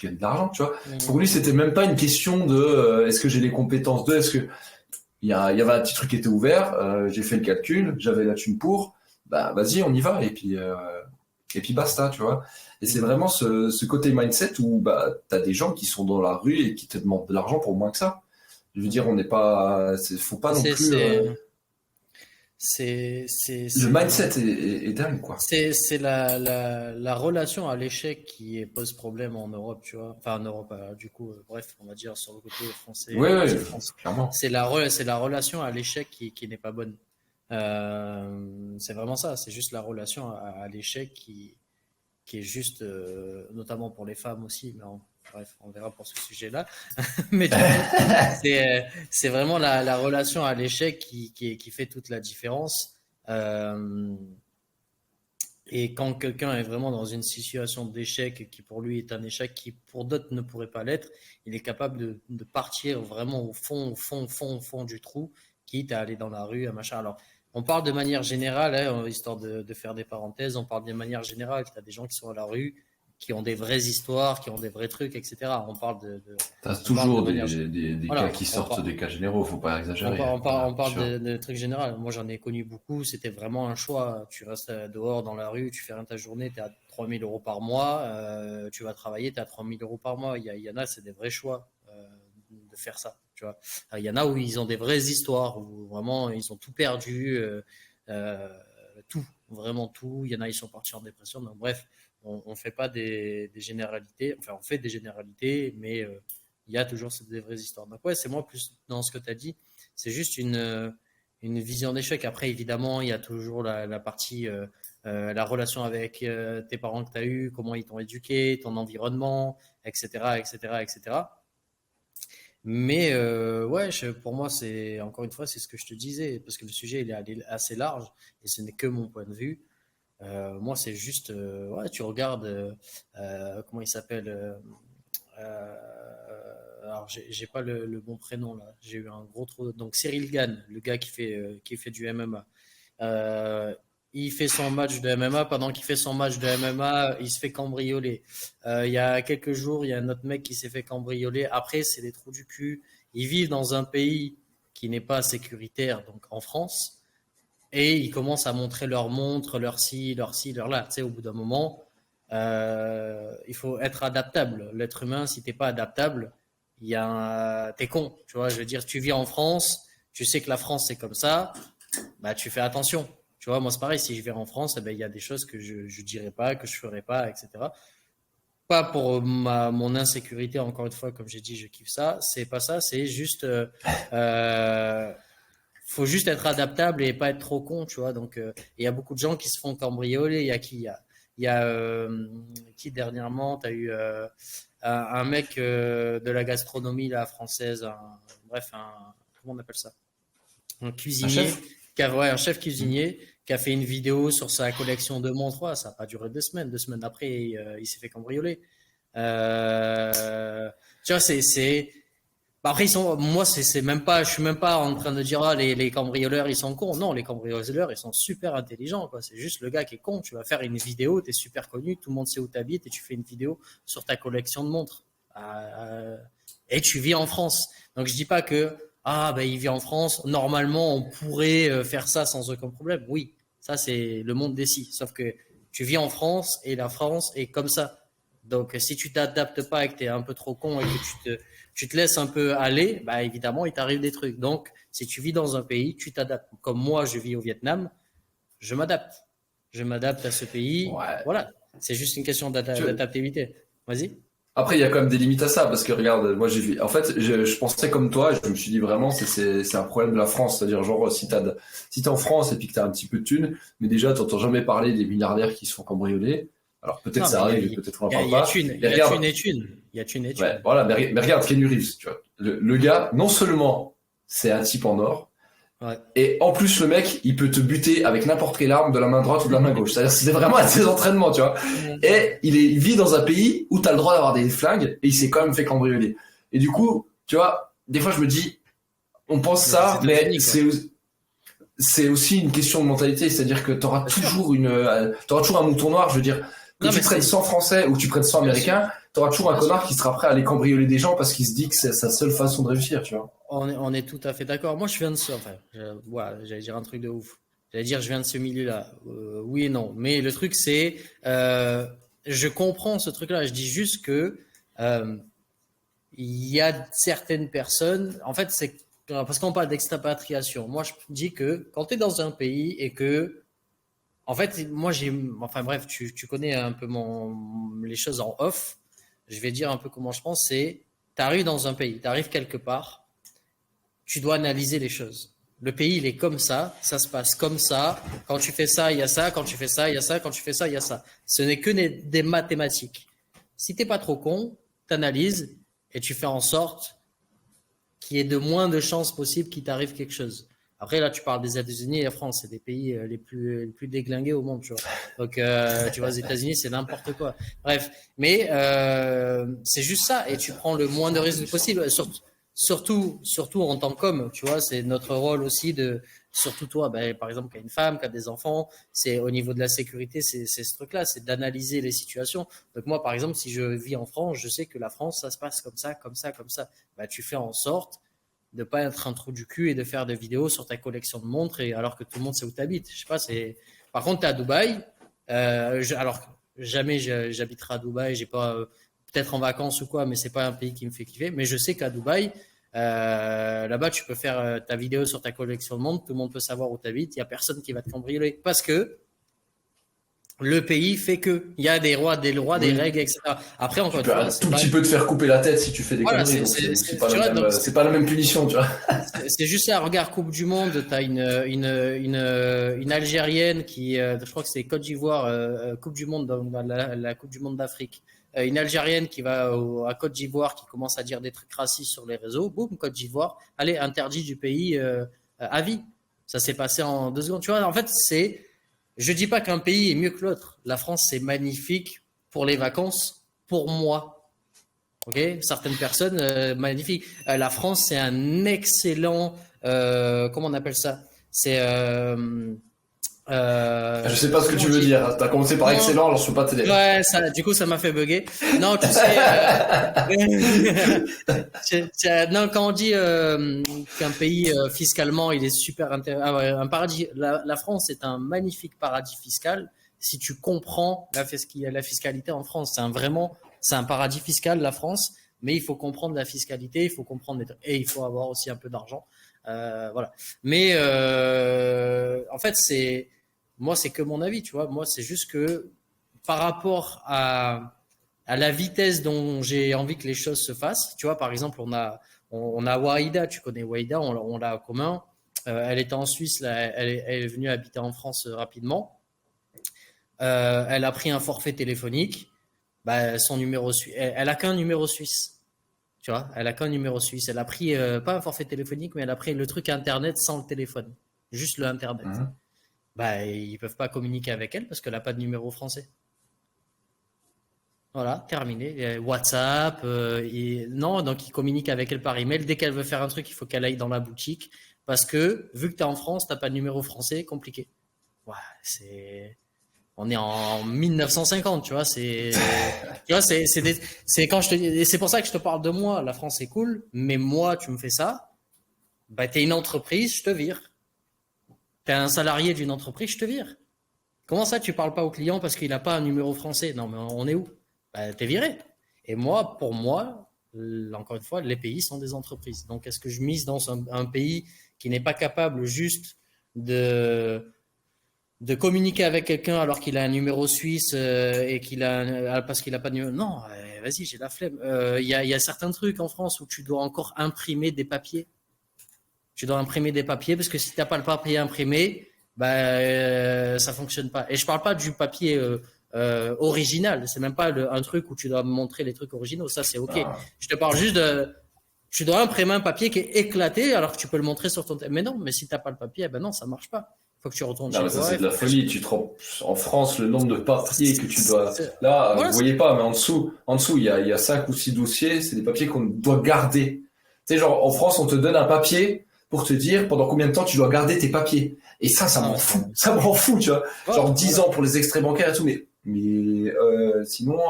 gagne de l'argent, tu vois. Pour lui, c'était même pas une question de, est-ce que j'ai les compétences de, est-ce que il y avait un petit truc qui était ouvert, j'ai fait le calcul, j'avais la thune pour, vas-y, on y va, et puis basta, tu vois. Et c'est vraiment ce côté mindset où t'as des gens qui sont dans la rue et qui te demandent de l'argent pour moins que ça. Je veux dire, on n'est pas, faut pas non plus. Le mindset est dingue, quoi. C'est la relation à l'échec qui pose problème en Europe, tu vois. Enfin, en Europe, du coup, bref, on va dire sur le côté français. Ouais, France. clairement. C'est la relation à l'échec qui n'est pas bonne. C'est vraiment ça. C'est juste la relation à l'échec qui est juste, notamment pour les femmes aussi. Mais bref, on verra pour ce sujet-là. Mais du coup, c'est vraiment la relation à l'échec qui fait toute la différence. Et quand quelqu'un est vraiment dans une situation d'échec qui pour lui est un échec qui pour d'autres ne pourrait pas l'être, il est capable de partir vraiment au fond du trou, quitte à aller dans la rue, à machin. Alors, on parle de manière générale, hein, histoire de faire des parenthèses, on parle de manière générale. Tu as des gens qui sont à la rue, qui ont des vraies histoires, qui ont des vrais trucs, etc. On parle T'as toujours des voilà, cas qui sortent des cas généraux, faut pas exagérer. On parle de trucs généraux. Moi, j'en ai connu beaucoup. C'était vraiment un choix. Tu restes dehors dans la rue, tu fais rien de ta journée, tu es à 3 000 euros par mois. Tu vas travailler, tu es à 3 000 euros par mois. Il y en a, c'est des vrais choix de faire ça. Tu vois. Il y en a où ils ont des vraies histoires, où vraiment ils ont tout perdu, tout, vraiment tout. Il y en a, ils sont partis en dépression. Donc, bref, on fait pas des généralités. Enfin, on fait des généralités, mais il y a toujours des vraies histoires. Donc ouais, c'est moi plus dans ce que tu as dit. C'est juste une vision d'échec. Après, évidemment, il y a toujours la partie, la relation avec tes parents que tu as eu, comment ils t'ont éduqué, ton environnement, etc., etc., etc. Mais ouais, pour moi, c'est encore une fois, c'est ce que je te disais, parce que le sujet il est assez large et ce n'est que mon point de vue. Moi, c'est juste, ouais, tu regardes, comment il s'appelle alors, j'ai pas le bon prénom là. J'ai eu un gros trou. Donc, Cyril Gane, le gars qui fait du MMA. Il fait son match de MMA. Pendant qu'il fait son match de MMA, il se fait cambrioler. Il y a quelques jours, il y a un autre mec qui s'est fait cambrioler. Après, c'est des trous du cul. Ils vivent dans un pays qui n'est pas sécuritaire, donc en France. Et ils commencent à montrer leur montre, leur ci, leur là. Tu sais, au bout d'un moment, il faut être adaptable. L'être humain, si t'es pas adaptable, t'es con. Tu vois, je veux dire, tu vis en France, tu sais que la France c'est comme ça, bah tu fais attention. Tu vois, moi c'est pareil. Si je vais en France, eh ben, il y a des choses que je dirais pas, que je ferais pas, etc. Pas pour mon insécurité, encore une fois, comme j'ai dit, je kiffe ça. C'est pas ça. C'est juste faut juste être adaptable et pas être trop con, tu vois. Donc, il y a beaucoup de gens qui se font cambrioler. Il y a qui dernièrement, tu as eu un mec de la gastronomie là, française, comment on appelle ça? Un cuisinier, un chef cuisinier qui a fait une vidéo sur sa collection de montres. Ouais, ça n'a pas duré 2 semaines. 2 semaines après, il s'est fait cambrioler. Tu vois, après, c'est même pas, je suis même pas en train de dire, les cambrioleurs, ils sont cons. Non, les cambrioleurs, ils sont super intelligents, quoi. C'est juste le gars qui est con. Tu vas faire une vidéo, t'es super connu, tout le monde sait où t'habites et tu fais une vidéo sur ta collection de montres. Et tu vis en France. Donc, je dis pas que, il vit en France. Normalement, on pourrait faire ça sans aucun problème. Oui, ça, c'est le monde d'ici. Sauf que tu vis en France et la France est comme ça. Donc, si tu t'adaptes pas et que tu es un peu trop con et que tu te laisses un peu aller, bah, évidemment, il t'arrive des trucs. Donc, si tu vis dans un pays, tu t'adaptes. Comme moi, je vis au Vietnam, je m'adapte. Je m'adapte à ce pays. Ouais. Voilà. C'est juste une question d'adaptabilité. Vas-y. Après, il y a quand même des limites à ça, parce que regarde, moi j'ai vu. En fait, je pensais comme toi, je me suis dit vraiment, c'est un problème de la France. C'est-à-dire, genre, si t'es en France et puis que t'as un petit peu de thunes, mais déjà, t'entends jamais parler des milliardaires qui se font cambrioler. Alors peut-être ça arrive, peut-être qu'on en parle pas. Il y a thune et thune. Il y a thune et thune. Ouais, voilà, mais regarde Keanu Reeves, tu vois. Le gars, non seulement c'est un type en or, ouais. Et en plus le mec, il peut te buter avec n'importe quelle arme de la main droite ou de la main gauche. C'est-à-dire, c'est vraiment à ses entraînements, tu vois. Et il vit dans un pays où t'as le droit d'avoir des flingues et il s'est quand même fait cambrioler. Et du coup, tu vois, des fois je me dis, on pense ça, mais c'est aussi une question de mentalité, c'est-à-dire que t'auras toujours un mouton noir, je veux dire. Que tu prennes 100 Français ou que tu prennes 100 Américains, t'auras toujours un connard qui sera prêt à aller cambrioler des gens parce qu'il se dit que c'est sa seule façon de réussir, tu vois. On est tout à fait d'accord. Moi, je viens de ça. J'allais dire un truc de ouf. J'allais dire, je viens de ce milieu-là. Oui et non. Mais le truc, c'est, je comprends ce truc-là. Je dis juste que il y a certaines personnes. En fait, c'est parce qu'on parle d'expatriation. Moi, je dis que quand tu es dans un pays et que en fait, moi, tu connais un peu les choses en off. Je vais dire un peu comment je pense. Tu arrives dans un pays, tu arrives quelque part, tu dois analyser les choses. Le pays, il est comme ça se passe comme ça. Quand tu fais ça, il y a ça. Quand tu fais ça, il y a ça. Quand tu fais ça, il y a ça. Ce n'est que des mathématiques. Si tu n'es pas trop con, tu analyses et tu fais en sorte qu'il y ait de moins de chances possibles qu'il t'arrive quelque chose. Après, là, tu parles des États-Unis et la France, c'est des pays les plus déglingués au monde, tu vois. Donc, tu vois, les États-Unis, c'est n'importe quoi. Bref, mais c'est juste ça. Et tu prends le moins de risques possible. Surtout en tant qu'homme, tu vois, c'est notre rôle aussi surtout toi, par exemple, qui a une femme, qui a des enfants, c'est au niveau de la sécurité, c'est ce truc-là, c'est d'analyser les situations. Donc moi, par exemple, si je vis en France, je sais que la France, ça se passe comme ça, comme ça, comme ça. Tu fais en sorte de pas être un trou du cul et de faire des vidéos sur ta collection de montres alors que tout le monde sait où tu habites. Je sais pas, par contre, tu es à Dubaï. Alors, jamais j'habiterai à Dubaï. J'ai pas, peut-être en vacances ou quoi, mais c'est pas un pays qui me fait kiffer. Mais je sais qu'à Dubaï, là-bas, tu peux faire ta vidéo sur ta collection de montres. Tout le monde peut savoir où tu habites. Il y a personne qui va te cambrioler parce que le pays fait que il y a des rois, des règles, etc. Après, encore une fois, un tout petit peu te faire couper la tête si tu fais des conneries. C'est pas la même punition, tu vois. C'est juste ça. Regarde, Coupe du Monde, t'as une Algérienne qui, je crois que c'est Côte d'Ivoire, Coupe du Monde dans la Coupe du Monde d'Afrique. Une Algérienne qui va à Côte d'Ivoire, qui commence à dire des trucs racistes sur les réseaux. Boum, Côte d'Ivoire, allez, interdit du pays à vie. Ça s'est passé en 2 secondes. Tu vois, en fait, je dis pas qu'un pays est mieux que l'autre. La France, c'est magnifique pour les vacances, pour moi. Ok, certaines personnes, magnifique. La France, c'est un excellent, comment on appelle ça? C'est je sais pas ce que tu veux dire. T'as commencé par excellent, alors je peux pas t'aider. Ouais, du coup, ça m'a fait bugger. Non, tu sais, non, quand on dit qu'un pays fiscalement, il est super intéressant, un paradis. La France est un magnifique paradis fiscal. Si tu comprends la fiscalité en France, c'est un paradis fiscal, la France. Mais il faut comprendre la fiscalité, il faut comprendre et il faut avoir aussi un peu d'argent. Voilà. Mais en fait, moi, c'est que mon avis, tu vois. Moi, c'est juste que par rapport à la vitesse dont j'ai envie que les choses se fassent, tu vois, par exemple, on a Wahida, tu connais Wahida, on l'a en commun. Elle était en Suisse, là, elle est venue habiter en France rapidement. Elle a pris un forfait téléphonique. Bah, son numéro suisse. Elle a qu'un numéro suisse. Tu vois, elle a qu'un numéro suisse. Elle a pris, pas un forfait téléphonique, mais elle a pris le truc Internet sans le téléphone. Juste le Internet. Bah, ils peuvent pas communiquer avec elle parce qu'elle n'a pas de numéro français. Voilà, terminé. WhatsApp, non, donc ils communiquent avec elle par email. Dès qu'elle veut faire un truc, il faut qu'elle aille dans la boutique. Parce que, vu que tu es en France, tu n'as pas de numéro français, compliqué. Ouais, on est en 1950, tu vois. C'est quand je te dis, c'est pour ça que je te parle de moi. La France est cool, mais moi, tu me fais ça, bah, tu es une entreprise, je te vire. Tu es un salarié d'une entreprise, je te vire. Comment ça, tu parles pas au client parce qu'il n'a pas un numéro français? Non, mais on est où? Bah, t'es viré. Et moi, pour moi, encore une fois, les pays sont des entreprises. Donc, est-ce que je mise dans un pays qui n'est pas capable juste de communiquer avec quelqu'un alors qu'il a un numéro suisse et parce qu'il n'a pas de numéro? Non, vas-y, j'ai la flemme. Il y a certains trucs en France où tu dois encore imprimer des papiers. Tu dois imprimer des papiers parce que si tu n'as pas le papier imprimé, bah, ça fonctionne pas. Et je parle pas du papier original. C'est même pas un truc où tu dois montrer les trucs originaux. Ça, c'est OK. Je te parle juste tu dois imprimer un papier qui est éclaté alors que tu peux le montrer sur ton Mais non, mais si tu n'as pas le papier, ben non, ça marche pas. Il faut que tu retournes chez toi. Ça, c'est de la folie. Tu te rends... En France, le nombre de papiers que tu dois... Là, voilà, vous voyez pas, mais en dessous, il y a 5 ou 6 dossiers. C'est des papiers qu'on doit garder. Tu sais, genre, en France, on te donne un papier pour te dire pendant combien de temps tu dois garder tes papiers. Et ça m'en fout. Ça m'en fout, tu vois. Genre 10 ans pour les extraits bancaires et tout, mais sinon,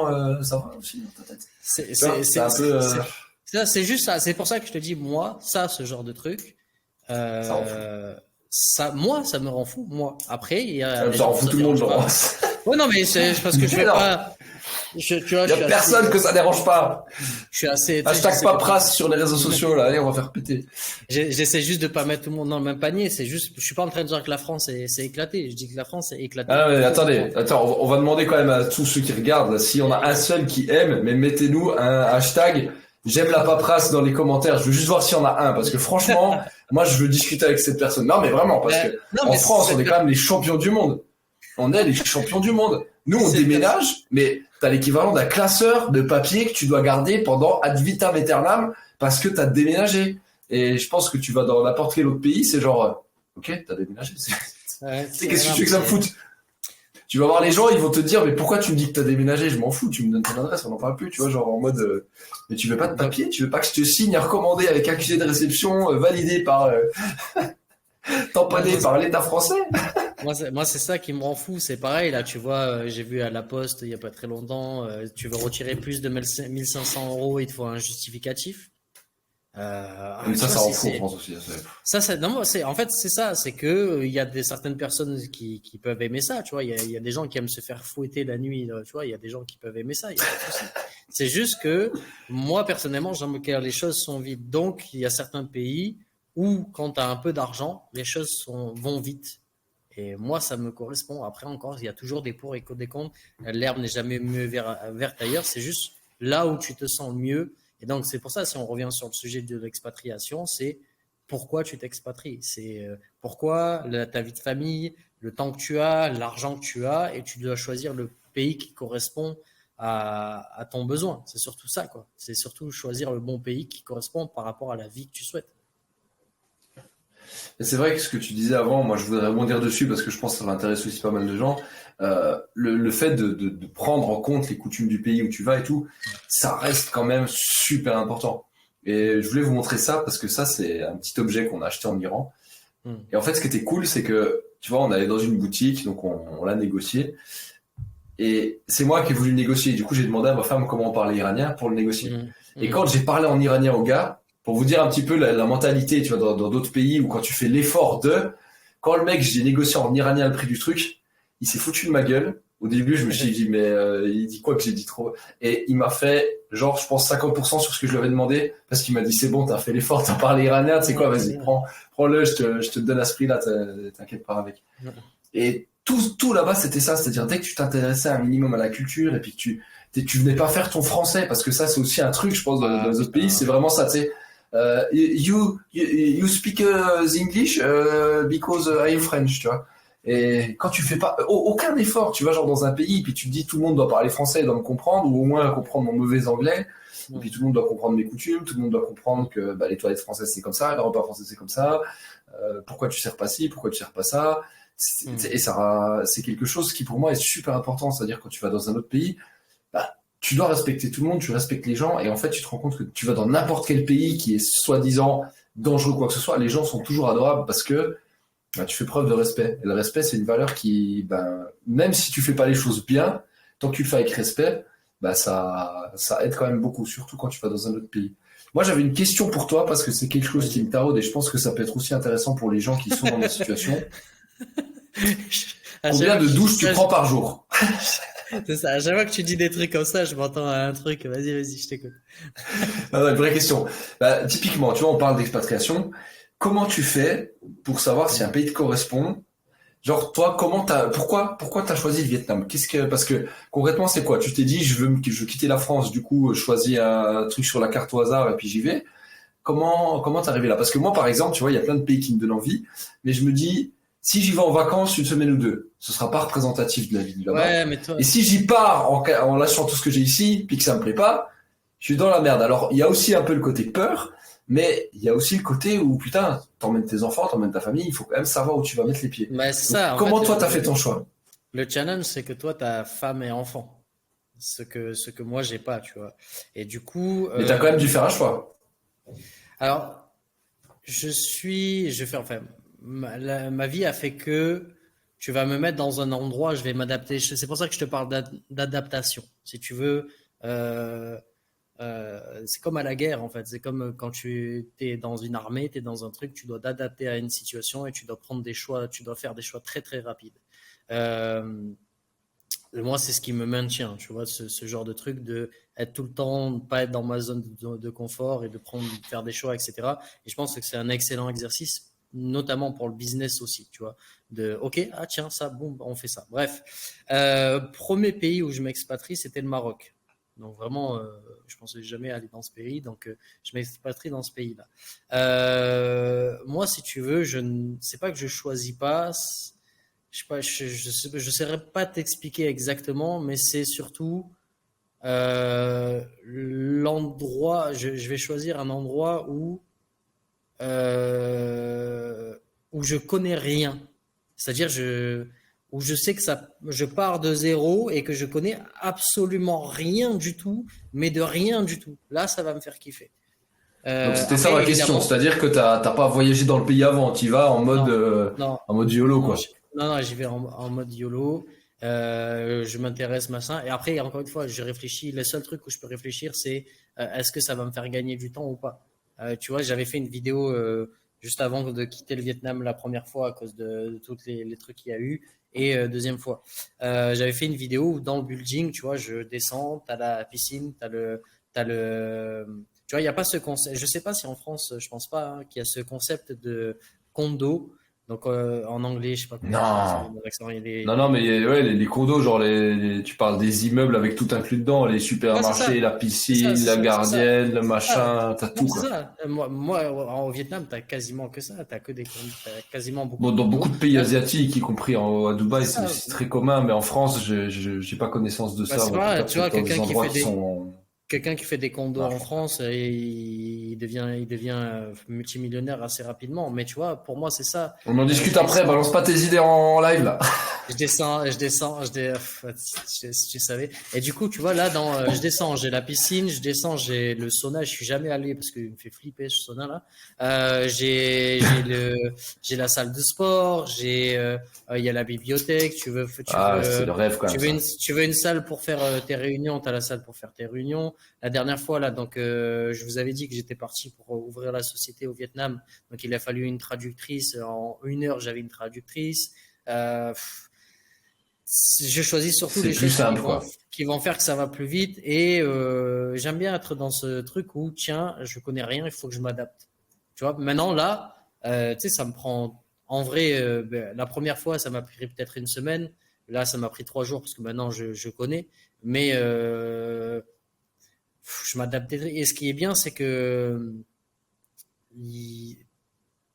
ça va aussi, peut-être. C'est un peu... C'est juste ça. C'est pour ça que je te dis, moi, ce genre de truc, moi, ça me rend fou. Moi, après, il y a... Ça rend fou tout le monde, genre. Ouais, non, mais c'est parce que je vais pas... Il y a personne que ça dérange pas. Je suis assez... Hashtag paperasse sur les réseaux sociaux, là. Allez, on va faire péter. J'essaie juste de pas mettre tout le monde dans le même panier. C'est juste, je suis pas en train de dire que la France c'est éclaté. Je dis que la France est éclatée. Ah, mais attendez, on va demander quand même à tous ceux qui regardent, si on a un seul qui aime, mais mettez-nous un hashtag j'aime la paperasse dans les commentaires. Je veux juste voir s'il y en a un, parce que franchement, moi, je veux discuter avec cette personne. Non, mais vraiment, parce que en France, on est quand même les champions du monde. On est les champions du monde. Nous, on déménage, mais t'as l'équivalent d'un classeur de papier que tu dois garder pendant ad vitam aeternam parce que t'as déménagé. Et je pense que tu vas dans n'importe quel autre pays, c'est genre, ok, t'as déménagé. Qu'est-ce que tu veux que ça me foute? Tu vas voir les gens, ils vont te dire, mais pourquoi tu me dis que t'as déménagé? Je m'en fous, tu me donnes ton adresse, on n'en parle plus, tu vois, genre en mode, mais tu veux pas de papier? Tu veux pas que je te signe un recommandé avec accusé de réception, validé par, tamponné par l'État français? Moi, c'est ça qui me rend fou. C'est pareil, là, tu vois, j'ai vu à la Poste, il y a pas très longtemps, tu veux retirer plus de 1500 €, il te faut un justificatif. Ça rend fou en France aussi. En fait, c'est ça, c'est que il y a certaines personnes qui peuvent aimer ça, tu vois. Il y a des gens qui aiment se faire fouetter la nuit, tu vois. Il y a des gens qui peuvent aimer ça. C'est juste que moi, personnellement, j'aime que les choses sont vite. Donc, il y a certains pays où, quand tu as un peu d'argent, les choses vont vite. Et moi, ça me correspond. Après, encore, il y a toujours des pour et des contre. L'herbe n'est jamais mieux verte ailleurs. C'est juste là où tu te sens mieux. Et donc, c'est pour ça, si on revient sur le sujet de l'expatriation, c'est pourquoi tu t'expatries. C'est pourquoi ta vie de famille, le temps que tu as, l'argent que tu as, et tu dois choisir le pays qui correspond à ton besoin. C'est surtout ça, quoi. C'est surtout choisir le bon pays qui correspond par rapport à la vie que tu souhaites. Et c'est vrai que ce que tu disais avant, moi je voudrais rebondir dessus parce que je pense que ça va intéresser aussi pas mal de gens. Le fait de prendre en compte les coutumes du pays où tu vas et tout, ça reste quand même super important. Et je voulais vous montrer ça parce que ça c'est un petit objet qu'on a acheté en Iran. Et en fait ce qui était cool c'est que tu vois on allait dans une boutique donc on l'a négocié et c'est moi qui ai voulu le négocier. Du coup j'ai demandé à ma femme comment on parlait iranien pour le négocier. Et quand j'ai parlé en iranien au gars, pour vous dire un petit peu la mentalité, tu vois, dans d'autres pays où quand tu fais l'effort quand le mec, j'ai négocié en iranien le prix du truc, il s'est foutu de ma gueule. Au début, je me suis dit, mais il dit quoi que j'ai dit trop? Et il m'a fait, genre, je pense 50% sur ce que je lui avais demandé, parce qu'il m'a dit, c'est bon, t'as fait l'effort, t'as parlé iranien, tu sais quoi, vas-y, prends-le, je te donne à ce prix-là, t'inquiète pas avec. Et tout là-bas, c'était ça, c'est-à-dire dès que tu t'intéressais un minimum à la culture et puis que tu venais pas faire ton français, parce que ça, c'est aussi un truc, je pense, dans les autres pays, c'est vraiment ça, tu sais. You speak the English because I am French, tu vois. Et quand tu fais pas aucun effort, tu vas genre dans un pays, puis tu te dis tout le monde doit parler français et doit me comprendre, ou au moins comprendre mon mauvais anglais, et puis tout le monde doit comprendre mes coutumes, tout le monde doit comprendre que les toilettes françaises c'est comme ça, les repas français c'est comme ça, pourquoi tu sers pas ci, pourquoi tu sers pas ça. Et ça, c'est quelque chose qui pour moi est super important, c'est-à-dire quand tu vas dans un autre pays, tu dois respecter tout le monde, tu respectes les gens, et en fait tu te rends compte que tu vas dans n'importe quel pays qui est soi-disant dangereux ou quoi que ce soit, les gens sont toujours adorables parce que tu fais preuve de respect. Et le respect, c'est une valeur qui, même si tu fais pas les choses bien, tant que tu le fais avec respect, ça aide quand même beaucoup, surtout quand tu vas dans un autre pays. Moi, j'avais une question pour toi parce que c'est quelque chose qui me taraude et je pense que ça peut être aussi intéressant pour les gens qui sont dans ma situation. Combien de douches tu prends par jour? C'est ça, à chaque fois que tu dis des trucs comme ça, je m'entends à un truc. Vas-y, je t'écoute. Une vraie question. Typiquement, tu vois, on parle d'expatriation. Comment tu fais pour savoir si un pays te correspond? Genre, toi, pourquoi t'as choisi le Vietnam? Parce que concrètement, c'est quoi? Tu t'es dit, je veux quitter la France, du coup, je choisis un truc sur la carte au hasard et puis j'y vais. Comment t'es arrivé là? Parce que moi, par exemple, tu vois, il y a plein de pays qui me donnent envie, mais je me dis, si j'y vais en vacances une semaine ou deux, ce sera pas représentatif de la vie de là-bas. Ouais, mais toi. Et si j'y pars en lâchant tout ce que j'ai ici, puis que ça me plaît pas, je suis dans la merde. Alors, il y a aussi un peu le côté peur, mais il y a aussi le côté où, putain, t'emmènes tes enfants, t'emmènes ta famille, il faut quand même savoir où tu vas mettre les pieds. Mais c'est ça, comment toi, t'as fait ton choix? Le challenge, c'est que toi, t'as femme et enfant. Ce que moi, j'ai pas, tu vois. Et du coup. Mais t'as quand même dû faire un choix. Alors, enfin, ma vie a fait que tu vas me mettre dans un endroit, je vais m'adapter. C'est pour ça que je te parle d'adaptation. Si tu veux, c'est comme à la guerre en fait. C'est comme quand tu es dans une armée, tu es dans un truc, tu dois t'adapter à une situation et tu dois prendre des choix, tu dois faire des choix très très rapides. Moi, c'est ce qui me maintient, tu vois, ce genre de truc de être tout le temps, pas être dans ma zone de confort et de faire des choix, etc. Et je pense que c'est un excellent exercice, notamment pour le business aussi, tu vois, ok, ah tiens, ça, bon, on fait ça. Bref, premier pays où je m'expatrie, c'était le Maroc. Donc vraiment, je pensais jamais aller dans ce pays, donc je m'expatrie dans ce pays-là. Moi, si tu veux, c'est pas que je choisis pas. Je sais pas, je saurais pas t'expliquer exactement, mais c'est surtout l'endroit. Je vais choisir un endroit où je connais rien. C'est-à-dire où je sais que je pars de zéro et que je connais absolument rien du tout, mais de rien du tout. Là, ça va me faire kiffer. Donc c'était ça ma question, c'est-à-dire que t'as pas voyagé dans le pays avant, tu vas en mode YOLO quoi. Non, j'y vais en mode YOLO. Je m'intéresse, machin. Et après, encore une fois, je réfléchis. Le seul truc où je peux réfléchir, c'est est-ce que ça va me faire gagner du temps ou pas. Tu vois, j'avais fait une vidéo juste avant de quitter le Vietnam la première fois à cause de tous les trucs qu'il y a eu. Et deuxième fois, j'avais fait une vidéo où dans le building, tu vois, je descends, t'as la piscine, t'as le, tu vois, il n'y a pas ce concept. Je sais pas si en France, je pense pas hein, qu'il y a ce concept de condo. Donc en anglais, je sais pas comment Non, mais ouais, les condos, genre tu parles des immeubles avec tout inclus dedans, les supermarchés, la piscine, la gardienne, le machin, t'as tout quoi. C'est ça. Moi, au Vietnam, t'as quasiment que ça. T'as quasiment beaucoup. Bon, dans beaucoup de pays asiatiques, y compris à Dubaï, c'est très commun, mais en France, j'ai pas connaissance de ça. C'est vrai, tu vois, quelqu'un qui fait des condos en France, et il devient multimillionnaire assez rapidement. Mais tu vois, pour moi, c'est ça. On en discute après, balance pas tes idées en live là. Je descends, tu savais. Et du coup, tu vois, là, je descends, j'ai la piscine, je descends, j'ai le sauna, je suis jamais allé parce qu'il me fait flipper ce sauna là. J'ai la salle de sport, il y a la bibliothèque, c'est le rêve quand même. Tu veux une salle pour faire tes réunions, t'as la salle pour faire tes réunions. La dernière fois, là, donc, je vous avais dit que j'étais parti pour ouvrir la société au Vietnam. Donc, il a fallu une traductrice. En 1 heure, j'avais une traductrice. Je choisis surtout les choses qui vont faire que ça va plus vite et j'aime bien être dans ce truc où tiens, je connais rien, il faut que je m'adapte. Tu vois, maintenant là, tu sais, ça me prend en vrai, la première fois, ça m'a pris peut-être une semaine. Là, ça m'a pris 3 jours parce que maintenant je connais, mais je m'adapte. Et ce qui est bien, c'est que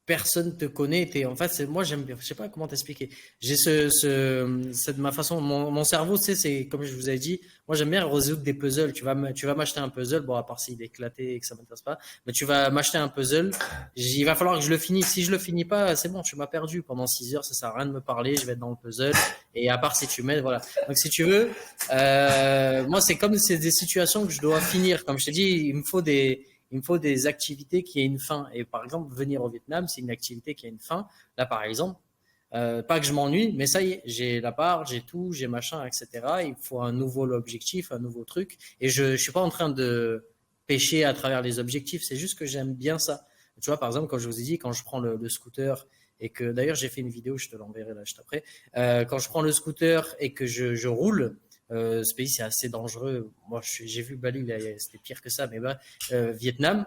personne te connaît. En fait, moi, j'aime bien. Je sais pas comment t'expliquer. J'ai c'est de ma façon. Mon cerveau, tu sais, c'est comme je vous ai dit. Moi, j'aime bien résoudre des puzzles. Tu vas m'acheter un puzzle. Bon, à part s'il est éclaté et que ça m'intéresse pas. Mais tu vas m'acheter un puzzle. Il va falloir que je le finisse. Si je le finis pas, c'est bon, tu m'as perdu pendant 6 heures. Ça sert à rien de me parler. Je vais être dans le puzzle. Et à part si tu m'aides, voilà. Donc, si tu veux, moi, c'est des situations que je dois finir. Comme je te dis, il me faut des activités qui aient une fin. Et par exemple, venir au Vietnam, c'est une activité qui a une fin. Là, par exemple, pas que je m'ennuie, mais ça y est, j'ai l'appart, j'ai tout, j'ai machin, etc. Il faut un nouveau objectif, un nouveau truc. Et je suis pas en train de pêcher à travers les objectifs. C'est juste que j'aime bien ça. Tu vois, par exemple, comme je vous ai dit, quand je prends le scooter et que d'ailleurs j'ai fait une vidéo, je te l'enverrai là juste après. Quand je prends le scooter et que je roule, ce pays c'est assez dangereux. Moi, j'ai vu Bali, c'était pire que ça, mais Vietnam,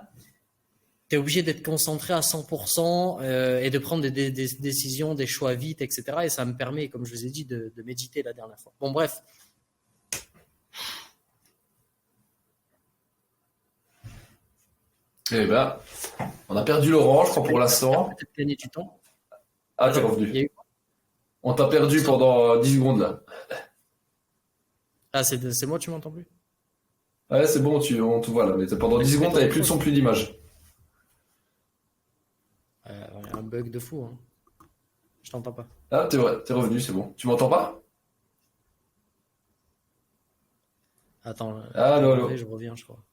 tu es obligé d'être concentré à 100% et de prendre des décisions, des choix vite, etc. Et ça me permet, comme je vous ai dit, de méditer la dernière fois. Bon, bref. Eh ben, on a perdu Laurent, je crois, pour l'instant. Peut-être gagner du temps. Ah, t'es Il y a revenu. eu... On t'a perdu pendant 10 secondes là. Ah, c'est moi, tu m'entends plus? Ouais, c'est bon, on te voit là. Mais pendant 10 secondes, t'avais plus de son, plus d'image. Un bug de fou. Hein. Je t'entends pas. Ah, t'es revenu, c'est bon. Tu m'entends pas? Attends, Allô, allô. je reviens, je crois.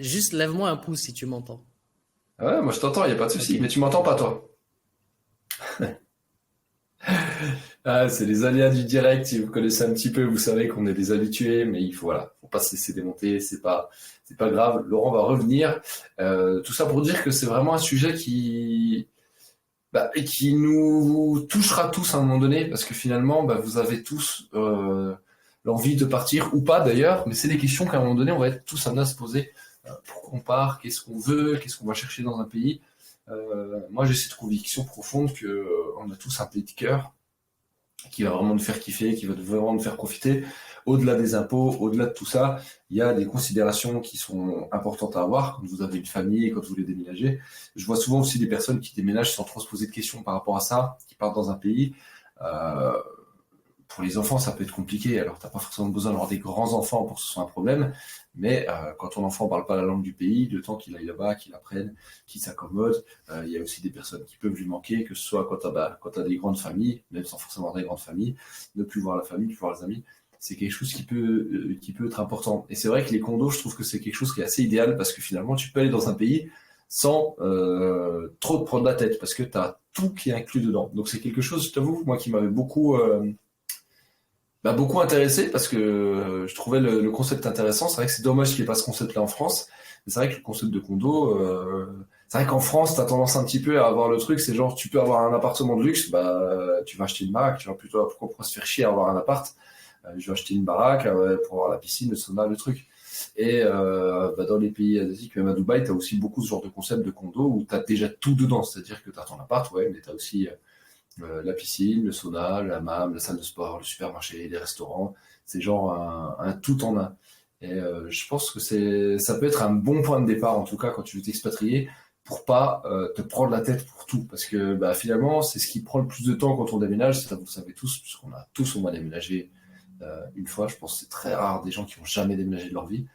Juste lève-moi un pouce si tu m'entends. Ouais, moi je t'entends, y a pas de souci. Ok. Mais tu m'entends pas, toi? Ah, c'est les aléas du direct. Si vous connaissez un petit peu, vous savez qu'on est des habitués, mais voilà, faut pas se laisser démonter. C'est pas grave. Laurent va revenir. Tout ça pour dire que c'est vraiment un sujet qui nous touchera tous à un moment donné, parce que finalement, vous avez tous l'envie de partir ou pas d'ailleurs, mais c'est des questions qu'à un moment donné, on va être tous amenés à se poser. Pourquoi on part? Qu'est-ce qu'on veut? Qu'est-ce qu'on va chercher dans un pays? Moi, j'ai cette conviction profonde que on a tous un pays de cœur qui va vraiment nous faire kiffer, qui va vraiment nous faire profiter. Au-delà des impôts, au-delà de tout ça, il y a des considérations qui sont importantes à avoir quand vous avez une famille, quand vous voulez déménager. Je vois souvent aussi des personnes qui déménagent sans trop se poser de questions par rapport à ça, qui partent dans un pays. Euh, pour les enfants, ça peut être compliqué. Alors, t'as pas forcément besoin d'avoir des grands enfants pour que ce soit un problème. Mais quand ton enfant parle pas la langue du pays, le temps qu'il aille là-bas, qu'il apprenne, qu'il s'accommode, il y a aussi des personnes qui peuvent lui manquer, que ce soit quand t'as des grandes familles, même sans forcément avoir des grandes familles, ne plus voir la famille, plus voir les amis. C'est quelque chose qui peut être important. Et c'est vrai que les condos, je trouve que c'est quelque chose qui est assez idéal parce que finalement, tu peux aller dans un pays sans trop te prendre la tête parce que tu as tout qui est inclus dedans. Donc c'est quelque chose, je t'avoue, moi qui m'avait beaucoup intéressé parce que je trouvais le concept intéressant. C'est vrai que c'est dommage qu'il n'y ait pas ce concept-là en France. Mais c'est vrai que le concept de condo, c'est vrai qu'en France, tu as tendance un petit peu à avoir le truc, c'est genre tu peux avoir un appartement de luxe, tu vas acheter une baraque, tu vas plutôt pourquoi se faire chier à avoir un appart. Je vais acheter une baraque pour avoir la piscine, le sauna, le truc. Et dans les pays asiatiques, même à Dubaï, tu as aussi beaucoup ce genre de concept de condo où tu as déjà tout dedans. C'est-à-dire que tu as ton appart, ouais, mais tu as aussi la piscine, le sauna, le hammam, la salle de sport, le supermarché, les restaurants. C'est genre un tout en un. Et je pense que ça peut être un bon point de départ, en tout cas, quand tu veux t'expatrier, pour pas te prendre la tête pour tout. Parce que finalement, c'est ce qui prend le plus de temps quand on déménage. Ça, vous le savez tous, puisqu'on a tous au moins déménagé une fois. Je pense que c'est très rare des gens qui n'ont jamais déménagé de leur vie.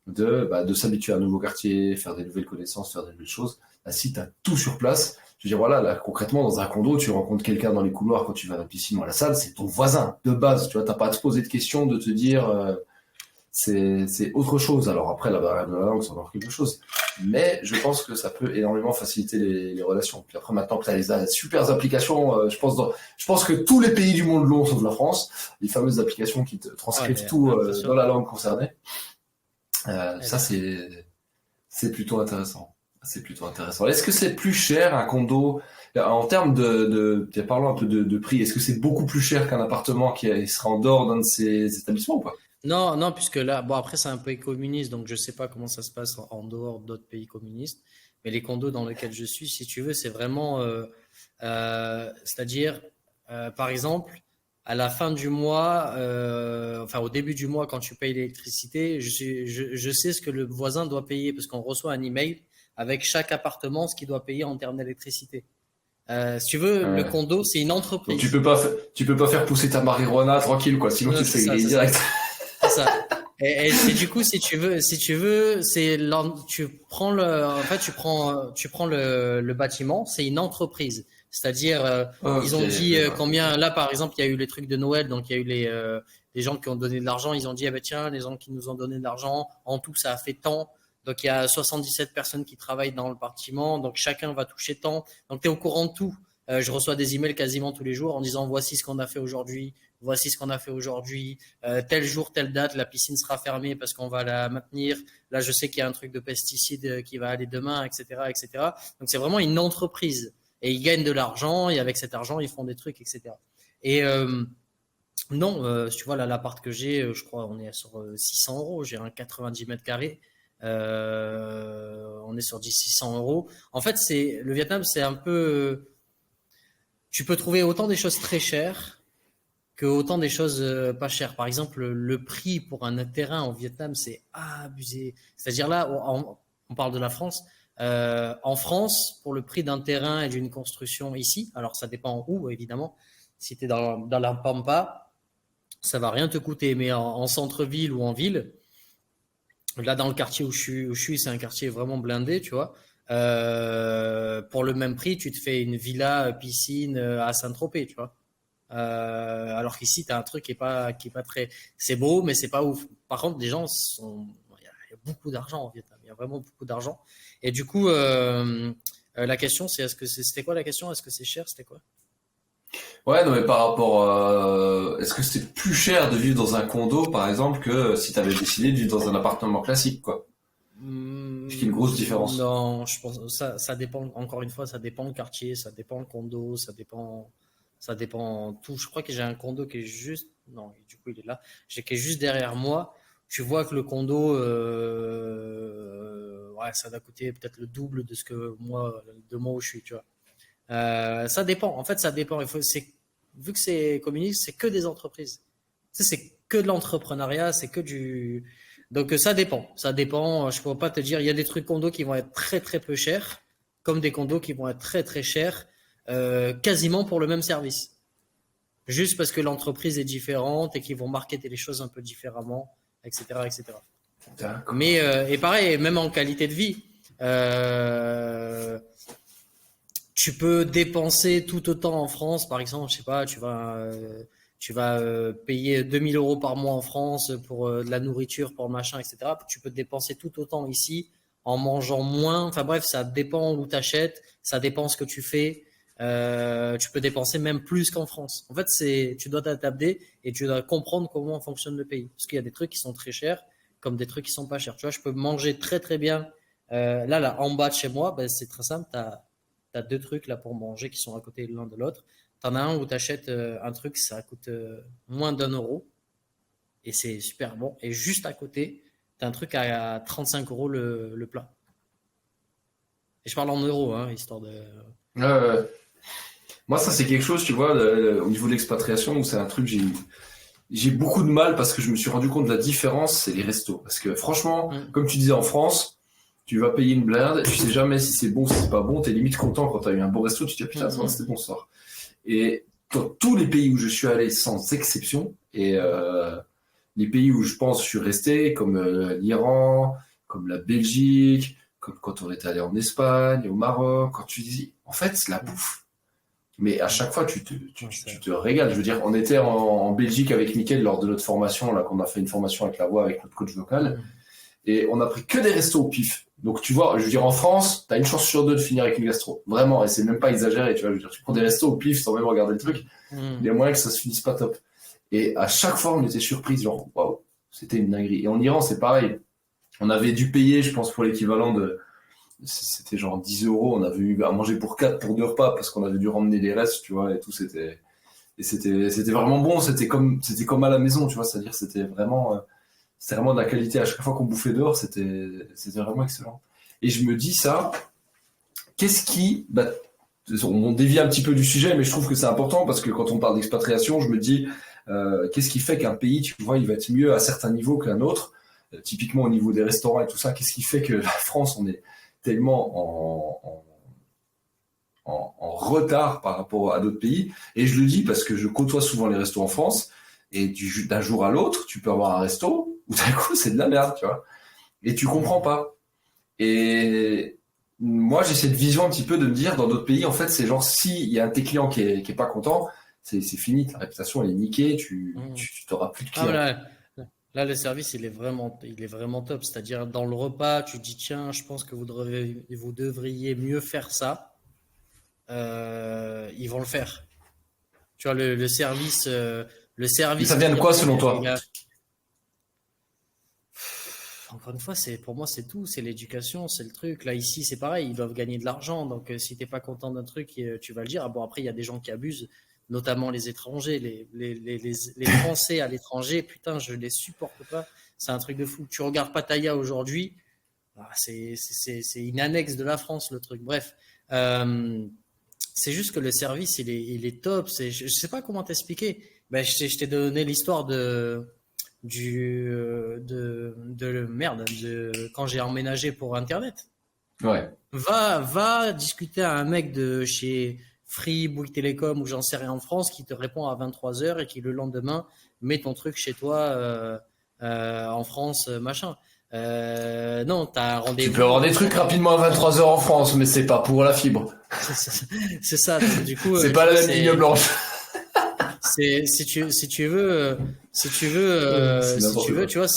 De s'habituer à un nouveau quartier, faire des nouvelles connaissances, faire des nouvelles choses. Là, si tu as tout sur place, je veux dire, voilà, là, concrètement, dans un condo, tu rencontres quelqu'un dans les couloirs quand tu vas à la piscine ou à la salle, c'est ton voisin, de base. Tu vois, t'as pas à te poser de questions, de te dire, c'est autre chose. Alors après, la barrière de la langue, c'est encore quelque chose. Mais je pense que ça peut énormément faciliter les relations. Puis après, maintenant que tu as les super applications, je pense que tous les pays du monde l'ont, sauf la France, les fameuses applications qui te transcrivent tout dans la langue concernée. Ça, c'est plutôt intéressant. C'est plutôt intéressant. Est-ce que c'est plus cher un condo en termes parlons un peu de prix? Est-ce que c'est beaucoup plus cher qu'un appartement qui sera en dehors d'un de ces établissements ou pas? Non, non, puisque là, bon, après, c'est un pays communiste, donc je sais pas comment ça se passe en dehors d'autres pays communistes. Mais les condos dans lesquels je suis, si tu veux, c'est vraiment, c'est-à-dire, par exemple, à la fin du mois, enfin au début du mois, quand tu payes l'électricité, je sais ce que le voisin doit payer parce qu'on reçoit un email avec chaque appartement ce qu'il doit payer en termes d'électricité. Si tu veux, le condo, c'est une entreprise. Donc tu peux pas faire pousser ta marijuana tranquille, quoi. Sinon, tu te fais griller direct. C'est ça. Et du coup, si tu veux, tu prends le bâtiment, c'est une entreprise. C'est-à-dire, ils ont dit combien. Là, par exemple, il y a eu les trucs de Noël, donc il y a eu les gens qui ont donné de l'argent. Ils ont dit, ah ben tiens, les gens qui nous ont donné de l'argent, en tout, ça a fait tant. Donc il y a 77 personnes qui travaillent dans le bâtiment, donc chacun va toucher tant. Donc tu es au courant de tout. Je reçois des emails quasiment tous les jours en disant voici ce qu'on a fait aujourd'hui, voici ce qu'on a fait aujourd'hui, tel jour, telle date, la piscine sera fermée parce qu'on va la maintenir. Là, je sais qu'il y a un truc de pesticides qui va aller demain, etc., etc. Donc c'est vraiment une entreprise et ils gagnent de l'argent et avec cet argent ils font des trucs, etc. Et non, tu vois là l'appart que j'ai, je crois on est sur 600 euros. J'ai un 90 mètres carrés. On est sur 600 euros. En fait, le Vietnam, c'est un peu. Tu peux trouver autant des choses très chères que autant des choses pas chères. Par exemple, le prix pour un terrain au Vietnam, c'est abusé. C'est-à-dire là, on parle de la France. En France, pour le prix d'un terrain et d'une construction ici, alors ça dépend où, évidemment. Si tu es dans la Pampa, ça va rien te coûter. Mais en centre-ville ou en ville, là, dans le quartier où je suis, c'est un quartier vraiment blindé, tu vois. Pour le même prix, tu te fais une villa piscine à Saint-Tropez, tu vois. Alors qu'ici, tu as un truc qui est pas très. C'est beau, mais c'est pas ouf. Par contre, les gens sont. Il y a beaucoup d'argent en Vietnam. Il y a vraiment beaucoup d'argent. Et du coup, la question, c'est c'était quoi la question? Est-ce que c'est cher? C'était quoi? Ouais, non, mais par rapport, est-ce que c'est plus cher de vivre dans un condo, par exemple, que si tu avais décidé de vivre dans un appartement classique, quoi? Est-ce qu'il y a une grosse différence? Non, je pense ça dépend. Encore une fois, ça dépend le quartier, ça dépend le condo, ça dépend tout. Je crois que j'ai un condo qui est juste. Non, du coup, il est là. Qui est juste derrière moi. Tu vois que le condo, ouais, ça va coûter peut-être le double de ce que moi, où je suis, tu vois. Ça dépend. En fait, ça dépend. Vu que c'est communiste, c'est que des entreprises. Tu sais, c'est que de l'entrepreneuriat, c'est que du. Donc ça dépend. Ça dépend. Je ne pourrais pas te dire. Il y a des trucs condos qui vont être très très peu chers, comme des condos qui vont être très très chers, quasiment pour le même service. Juste parce que l'entreprise est différente et qu'ils vont marketer les choses un peu différemment, etc., etc. Mais et pareil, même en qualité de vie. Tu peux dépenser tout autant en France, par exemple, je sais pas, tu vas payer 2000 euros par mois en France pour de la nourriture, pour le machin, etc. Tu peux dépenser tout autant ici en mangeant moins. Enfin bref, ça dépend où tu achètes, ça dépend ce que tu fais. Tu peux dépenser même plus qu'en France. En fait, tu dois t'adapter et tu dois comprendre comment fonctionne le pays. Parce qu'il y a des trucs qui sont très chers, comme des trucs qui sont pas chers. Tu vois, je peux manger très très bien. Là, en bas de chez moi, ben, c'est très simple. T'as deux trucs là pour manger qui sont à côté l'un de l'autre. T'en as un où t'achètes un truc, ça coûte moins d'1 € et c'est super bon. Et juste à côté, t'as un truc à 35 € le plat. Et je parle en euros, hein, histoire de. Moi, ça, c'est quelque chose, tu vois, au niveau de l'expatriation, où c'est un truc, j'ai beaucoup de mal parce que je me suis rendu compte de la différence, c'est les restos. Parce que franchement, comme tu disais en France, tu vas payer une blinde, tu sais jamais si c'est bon ou si c'est pas bon, t'es limite content quand t'as eu un bon resto, tu te dis putain, c'était bon ce soir. Et dans tous les pays où je suis allé, sans exception, et les pays où je pense je suis resté, comme l'Iran, comme la Belgique, comme quand on était allé en Espagne, au Maroc, quand tu dis, en fait, c'est la bouffe. Mais à chaque fois, tu te régales. Je veux dire, on était en Belgique avec Mickaël lors de notre formation, là, qu'on a fait une formation avec la voix, avec notre coach vocal, et on a pris que des restos au pif. Donc, tu vois, je veux dire, en France, t'as une chance sur deux de finir avec une gastro. Vraiment, et c'est même pas exagéré, tu vois. Je veux dire, tu prends des restos au pif sans même regarder le truc. Il y a moyen que ça se finisse pas top. Et à chaque fois, on était surpris, genre, waouh, c'était une dinguerie. Et en Iran, c'est pareil. On avait dû payer, je pense, pour l'équivalent de, c'était genre 10 €. On avait eu à manger pour 4 pour 2 repas parce qu'on avait dû ramener les restes, tu vois, et tout. C'était vraiment bon. C'était comme à la maison, tu vois. C'est-à-dire, c'était vraiment de la qualité. À chaque fois qu'on bouffait dehors, c'était vraiment excellent. Et je me dis ça, on dévie un petit peu du sujet, mais je trouve que c'est important parce que quand on parle d'expatriation, je me dis, qu'est-ce qui fait qu'un pays, tu vois, il va être mieux à certains niveaux qu'un autre, typiquement au niveau des restaurants et tout ça. Qu'est-ce qui fait que la France, on est tellement en retard par rapport à d'autres pays. Et je le dis parce que je côtoie souvent les restos en France. Et d'un jour à l'autre, tu peux avoir un resto où d'un coup, c'est de la merde, tu vois. Et tu comprends pas. Et moi, j'ai cette vision un petit peu de me dire, dans d'autres pays, en fait, c'est genre, s'il y a un de tes clients qui est pas content, c'est fini, ta réputation, elle est niquée, tu t'auras plus de Ah, clients. là, le service, il est vraiment top. C'est-à-dire, dans le repas, tu dis, tiens, je pense que vous devriez mieux faire ça. Ils vont le faire. Tu vois, le Mais ça service vient de client, quoi, selon toi? encore une fois, pour moi, c'est tout. C'est l'éducation, c'est le truc. Là, ici, c'est pareil. Ils doivent gagner de l'argent. Donc, si t'es pas content d'un truc, tu vas le dire. Ah bon, après, il y a des gens qui abusent, notamment les étrangers, les Français à l'étranger. Putain, je les supporte pas. C'est un truc de fou. Tu regardes Pattaya aujourd'hui. C'est une annexe de la France, le truc. Bref. C'est juste que le service, il est top. Je sais pas comment t'expliquer. Ben, je t'ai donné l'histoire de quand j'ai emménagé pour Internet. Ouais. Va discuter à un mec de chez Free, Bouygues Télécom ou j'en sais rien en France qui te répond à 23h et qui le lendemain met ton truc chez toi en France, machin. Non, t'as un Tu peux rendez-vous. avoir des trucs rapidement à 23h en France, mais c'est pas pour la fibre. C'est ça. Donc, du coup, C'est tu pas la vois, même ligne blanche. si tu veux, C'est si n'importe tu veux, quoi. tu vois,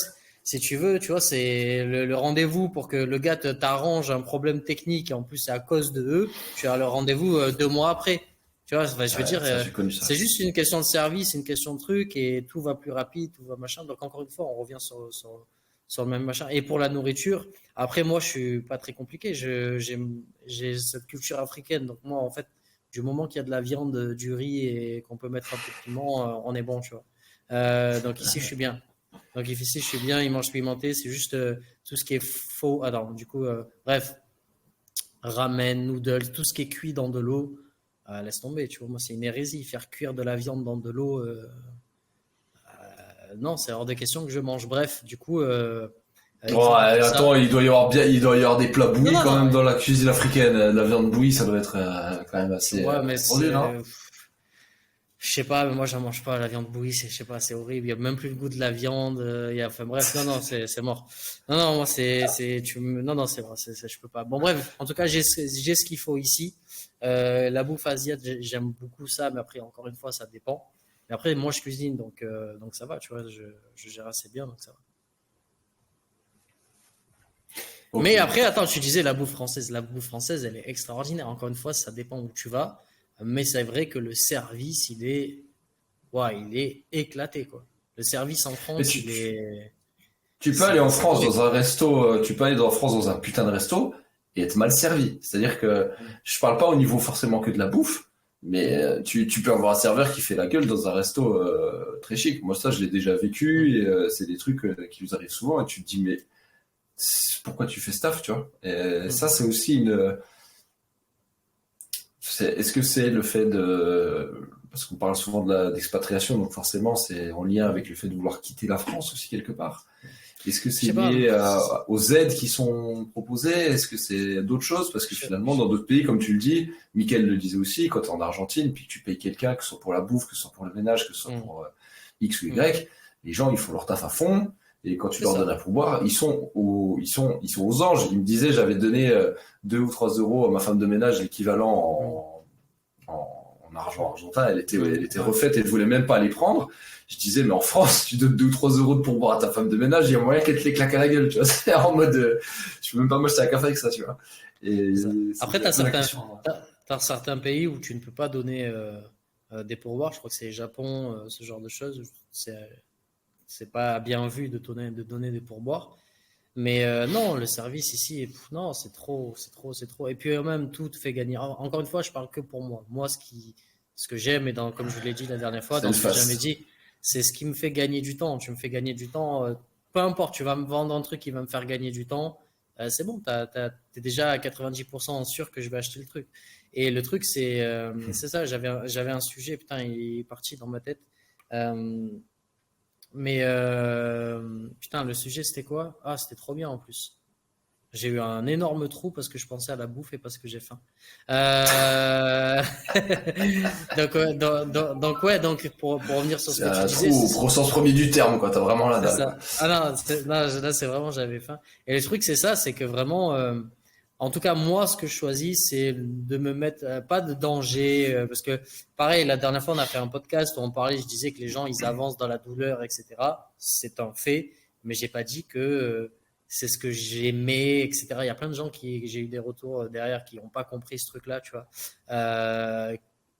si tu veux, tu vois, c'est le rendez-vous pour que le gars t'arrange un problème technique. Et en plus, c'est à cause de eux. Tu as le rendez-vous 2 mois après. Tu vois, enfin, je veux Ouais, dire, ça, j'ai connu ça. c'est juste une question de service, une question de truc et tout va plus rapide, tout va machin. Donc encore une fois, on revient sur le même machin. Et pour la nourriture, après moi, je suis pas très compliqué. J'ai cette culture africaine. Donc moi, en fait, du moment qu'il y a de la viande, du riz et qu'on peut mettre un peu de piment, on est bon, tu vois. Donc ici, je suis bien. Donc ici, je suis bien, ils mangent pimenté. C'est juste tout ce qui est faux. Alors, du coup, bref, ramen, noodles, tout ce qui est cuit dans de l'eau, laisse tomber, tu vois. Moi, c'est une hérésie. Faire cuire de la viande dans de l'eau, non, c'est hors de question que je mange. Bref, du coup, ils ont Ouais, appris ça. attends, il doit y avoir des plats Non, bouillis non, quand non. même dans la cuisine africaine. De la viande bouillie, ça doit être quand même assez Ouais, mais répandu, non? je sais pas, mais moi j'en mange pas. La viande bouillie, je sais pas, c'est horrible. Il y a même plus le goût de la viande. Enfin bref, non, non, c'est mort. Non, non, moi non, non, c'est vrai, je peux pas. Bon, bref, en tout cas, j'ai ce qu'il faut ici. La bouffe asiatique, j'aime beaucoup ça, mais après, encore une fois, ça dépend. Mais après, moi, je cuisine, donc ça va, tu vois, je gère assez bien, donc ça va. Ok. Mais après, attends, tu disais la bouffe française. La bouffe française, elle est extraordinaire. Encore une fois, ça dépend où tu vas. Mais c'est vrai que le service, ouais, il est éclaté, quoi. Le service en Mais France, tu peux aller en c'est France horrible. dans un resto, tu peux aller en France dans un putain de resto et être mal servi. C'est-à-dire que je parle pas au niveau forcément que de la bouffe, mais tu peux avoir un serveur qui fait la gueule dans un resto très chic. Moi, ça, je l'ai déjà vécu et c'est des trucs qui nous arrivent souvent et tu te dis, mais pourquoi tu fais ce taf, tu vois? Et ça, c'est aussi est-ce que c'est le fait parce qu'on parle souvent d'expatriation, donc forcément, c'est en lien avec le fait de vouloir quitter la France aussi quelque part. Est-ce que Je c'est sais pas. lié aux aides qui sont proposées? Est-ce que c'est d'autres choses? Parce que je- finalement, je- dans d'autres pays, comme tu le dis, Mickaël le disait aussi, quand tu es en Argentine, puis que tu payes quelqu'un, que ce soit pour la bouffe, que ce soit pour le ménage, que ce soit Hum, pour X ou hum. Y, les gens, ils font leur taf à fond. Et quand tu C'est leur donnes un ça. pourboire, ils sont aux anges. Il me disait, j'avais donné 2 ou 3 euros à ma femme de ménage, l'équivalent Hum, en argent argentin. Elle était ouais. refaite et elle voulait même pas les prendre. Je disais, mais en France, tu donnes 2 ou 3 euros de pourboire à ta femme de ménage, il y a moyen qu'elle te les claque à la gueule, tu vois. C'est en mode, je peux même pas m'acheter un café avec ça, tu vois. Et C'est ça. Après, c'est un peu la question. t'as certains pays où tu ne peux pas donner des pourboires. Je crois que c'est Japon, ce genre de choses. C'est pas bien vu de donner des pourboires. Mais non, le service ici, non, c'est trop. Et puis même, tout te fait gagner. Encore une fois, je parle que pour moi. Moi, ce que j'aime, et comme je vous l'ai dit la dernière fois, C'est dans le ce que j'avais face. dit, c'est ce qui me fait gagner du temps. Tu me fais gagner du temps. Peu importe, tu vas me vendre un truc qui va me faire gagner du temps. C'est bon, t'es déjà à 90% sûr que je vais acheter le truc. Et le truc, c'est ça. J'avais un sujet, putain, il est parti dans ma tête. Euh, mais putain, le sujet c'était quoi? Ah, c'était trop bien en plus. J'ai eu un énorme trou parce que je pensais à la bouffe et parce que j'ai faim. Euh, donc, ouais, donc pour revenir sur ce C'est que tu un disais, trou au sens premier du terme, quoi. T'as vraiment la c'est dalle, quoi. ça. Ah non, non, là c'est vraiment j'avais faim. Et le truc c'est ça, c'est que vraiment, en tout cas moi, ce que je choisis, c'est de me mettre pas de danger, parce que pareil, la dernière fois on a fait un podcast où on parlait, je disais que les gens ils avancent dans la douleur, etc. C'est un fait, mais j'ai pas dit que c'est ce que j'aimais, etc. Il y a plein de gens qui, j'ai eu des retours derrière qui n'ont pas compris ce truc-là, tu vois.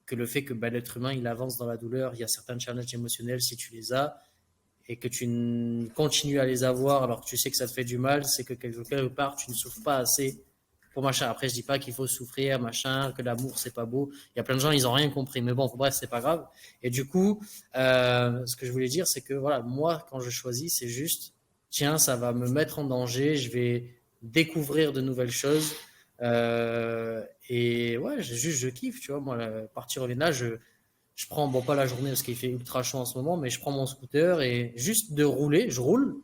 Que le fait que bah, l'être humain il avance dans la douleur, il y a certains challenges émotionnels si tu les as et que tu continues à les avoir alors que tu sais que ça te fait du mal, c'est que quelque part tu ne souffres pas assez pour machin. Après, je dis pas qu'il faut souffrir, machin, que l'amour c'est pas beau. Il y a plein de gens, ils ont rien compris. Mais bon, bref, c'est pas grave. Et du coup, ce que je voulais dire, c'est que voilà, moi, quand je choisis, c'est juste, tiens, ça va me mettre en danger, je vais découvrir de nouvelles choses. Et ouais, juste, je kiffe, tu vois. Moi, la partie Olena, je prends, bon, pas la journée parce qu'il fait ultra chaud en ce moment, mais je prends mon scooter et juste de rouler, je roule.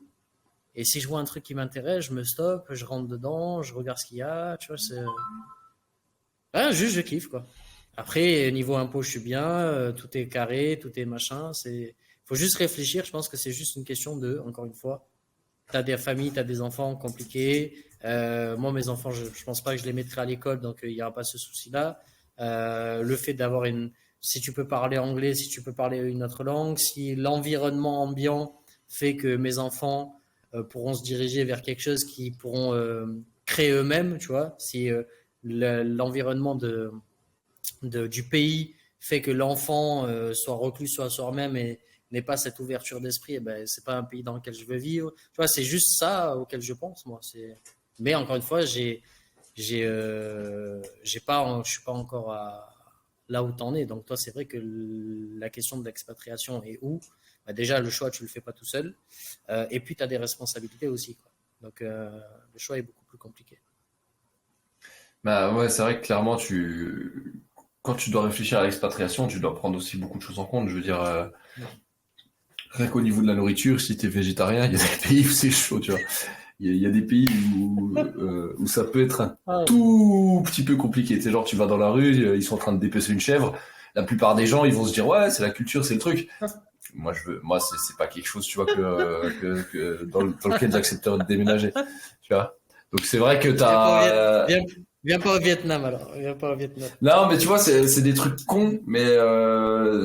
Et si je vois un truc qui m'intéresse, je me stoppe, je rentre dedans, je regarde ce qu'il y a, tu vois, c'est. Ah, juste, je kiffe, quoi. Après, niveau impôt, je suis bien, tout est carré, tout est machin, c'est. Faut juste réfléchir, je pense que c'est juste une question de, encore une fois, t'as des familles, t'as des enfants compliqués. Moi, mes enfants, je pense pas que je les mettrai à l'école, donc il n'y aura pas ce souci-là. Le fait d'avoir une, si tu peux parler anglais, si tu peux parler une autre langue, si l'environnement ambiant fait que mes enfants pourront se diriger vers quelque chose qu'ils pourront créer eux-mêmes, tu vois. Si l'environnement du pays fait que l'enfant soit reclus sur soi-même et n'ait pas cette ouverture d'esprit, eh ben, c'est pas un pays dans lequel je veux vivre. Tu vois, c'est juste ça auquel je pense, moi. Mais encore une fois, j'ai pas, je suis pas encore là où t'en es. Donc toi, c'est vrai que la question de l'expatriation est où? Bah, déjà, le choix, tu le fais pas tout seul. Et puis, tu as des responsabilités aussi, quoi. Donc, le choix est beaucoup plus compliqué. Bah ouais, c'est vrai que clairement, quand tu dois réfléchir à l'expatriation, tu dois prendre aussi beaucoup de choses en compte. Je veux dire, rien qu'au niveau de la nourriture, si t'es végétarien, il y a des pays où c'est chaud, tu vois. Il y a des pays où ça peut être un Ah, tout petit peu compliqué. Tu sais, genre, tu vas dans la rue, ils sont en train de dépecer une chèvre. La plupart des gens, ils vont se dire, ouais, c'est la culture, c'est le truc. Moi, c'est pas quelque chose, tu vois, dans lequel j'accepterais de déménager, tu vois. Donc, c'est vrai que viens pas au t'as, viens pas au Vietnam alors. Viens pas au Vietnam. non, mais tu vois, c'est des trucs cons, mais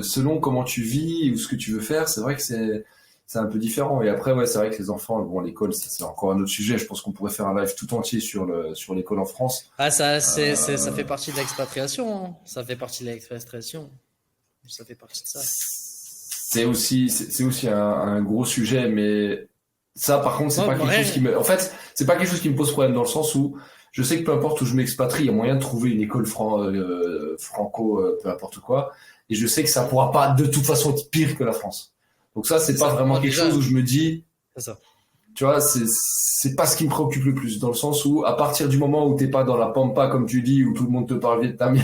selon comment tu vis ou ce que tu veux faire, c'est vrai que c'est un peu différent. Et après, ouais, c'est vrai que les enfants, bon, l'école, ça, c'est encore un autre sujet. Je pense qu'on pourrait faire un live tout entier sur l'école en France. Ah, ça fait Euh, partie de l'expatriation, hein. Ça fait partie de l'expatriation. Ça fait partie de ça. c'est aussi un gros sujet, mais ça, par contre, c'est Moi, pas quelque chose ouais. qui me, en fait, c'est pas quelque chose qui me pose problème dans le sens où je sais que peu importe où je m'expatrie, il y a moyen de trouver une école franco, peu importe quoi. Et je sais que ça pourra pas de toute façon être pire que la France. Donc ça, c'est C'est pas ça. vraiment Moi, quelque chose déjà, où je me dis, c'est ça. tu vois, c'est pas ce qui me préoccupe le plus, dans le sens où, à partir du moment où t'es pas dans la pampa, comme tu dis, où tout le monde te parle vietnamien,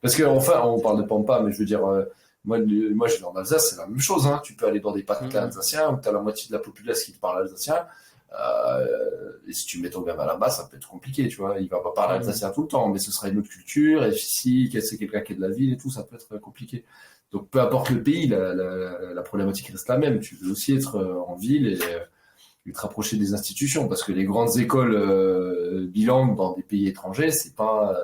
parce que, enfin, on parle de pampa, mais je veux dire, moi, je vais en Alsace, c'est la même chose, hein. Tu peux aller dans des patelins Mhm. alsaciens où t'as la moitié de la populace qui te parle alsacien, et si tu mets ton gamin là-bas, ça peut être compliqué, tu vois. Il va pas parler Mhm. alsacien tout le temps, mais ce sera une autre culture, et si c'est quelqu'un qui est de la ville et tout, ça peut être compliqué. Donc, peu importe le pays, la problématique reste la même. Tu veux aussi être en ville et te rapprocher des institutions, parce que les grandes écoles bilingues dans des pays étrangers, c'est pas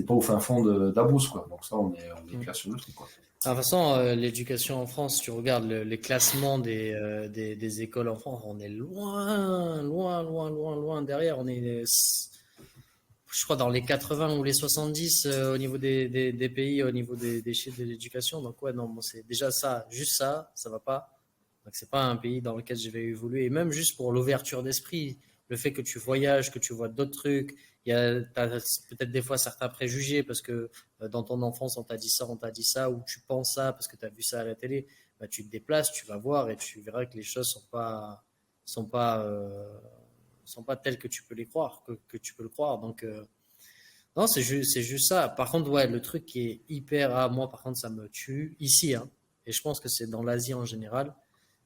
au fin fond de la brousse, quoi. Donc ça, on est Mhm. clair sur le truc, quoi. De toute façon, l'éducation en France, si tu regardes les classements des écoles en France, on est loin, loin, loin, loin, loin derrière. On est, je crois, dans les 80 ou les 70 au niveau des pays, au niveau des chiffres de l'éducation. Donc, ouais, non, bon, c'est déjà ça, juste ça, ça va pas. Donc, c'est pas un pays dans lequel je vais évoluer. Et même juste pour l'ouverture d'esprit, le fait que tu voyages, que tu vois d'autres trucs, t'as peut-être des fois certains préjugés parce que dans ton enfance, on t'a dit ça, ou tu penses ça parce que tu as vu ça à la télé. Bah, tu te déplaces, tu vas voir et tu verras que les choses sont pas, sont pas telles que tu peux les croire, que tu peux le croire. Donc, non, c'est juste ça. Par contre, ouais, le truc qui est hyper, moi, par contre, ça me tue ici, hein, et je pense que c'est dans l'Asie en général,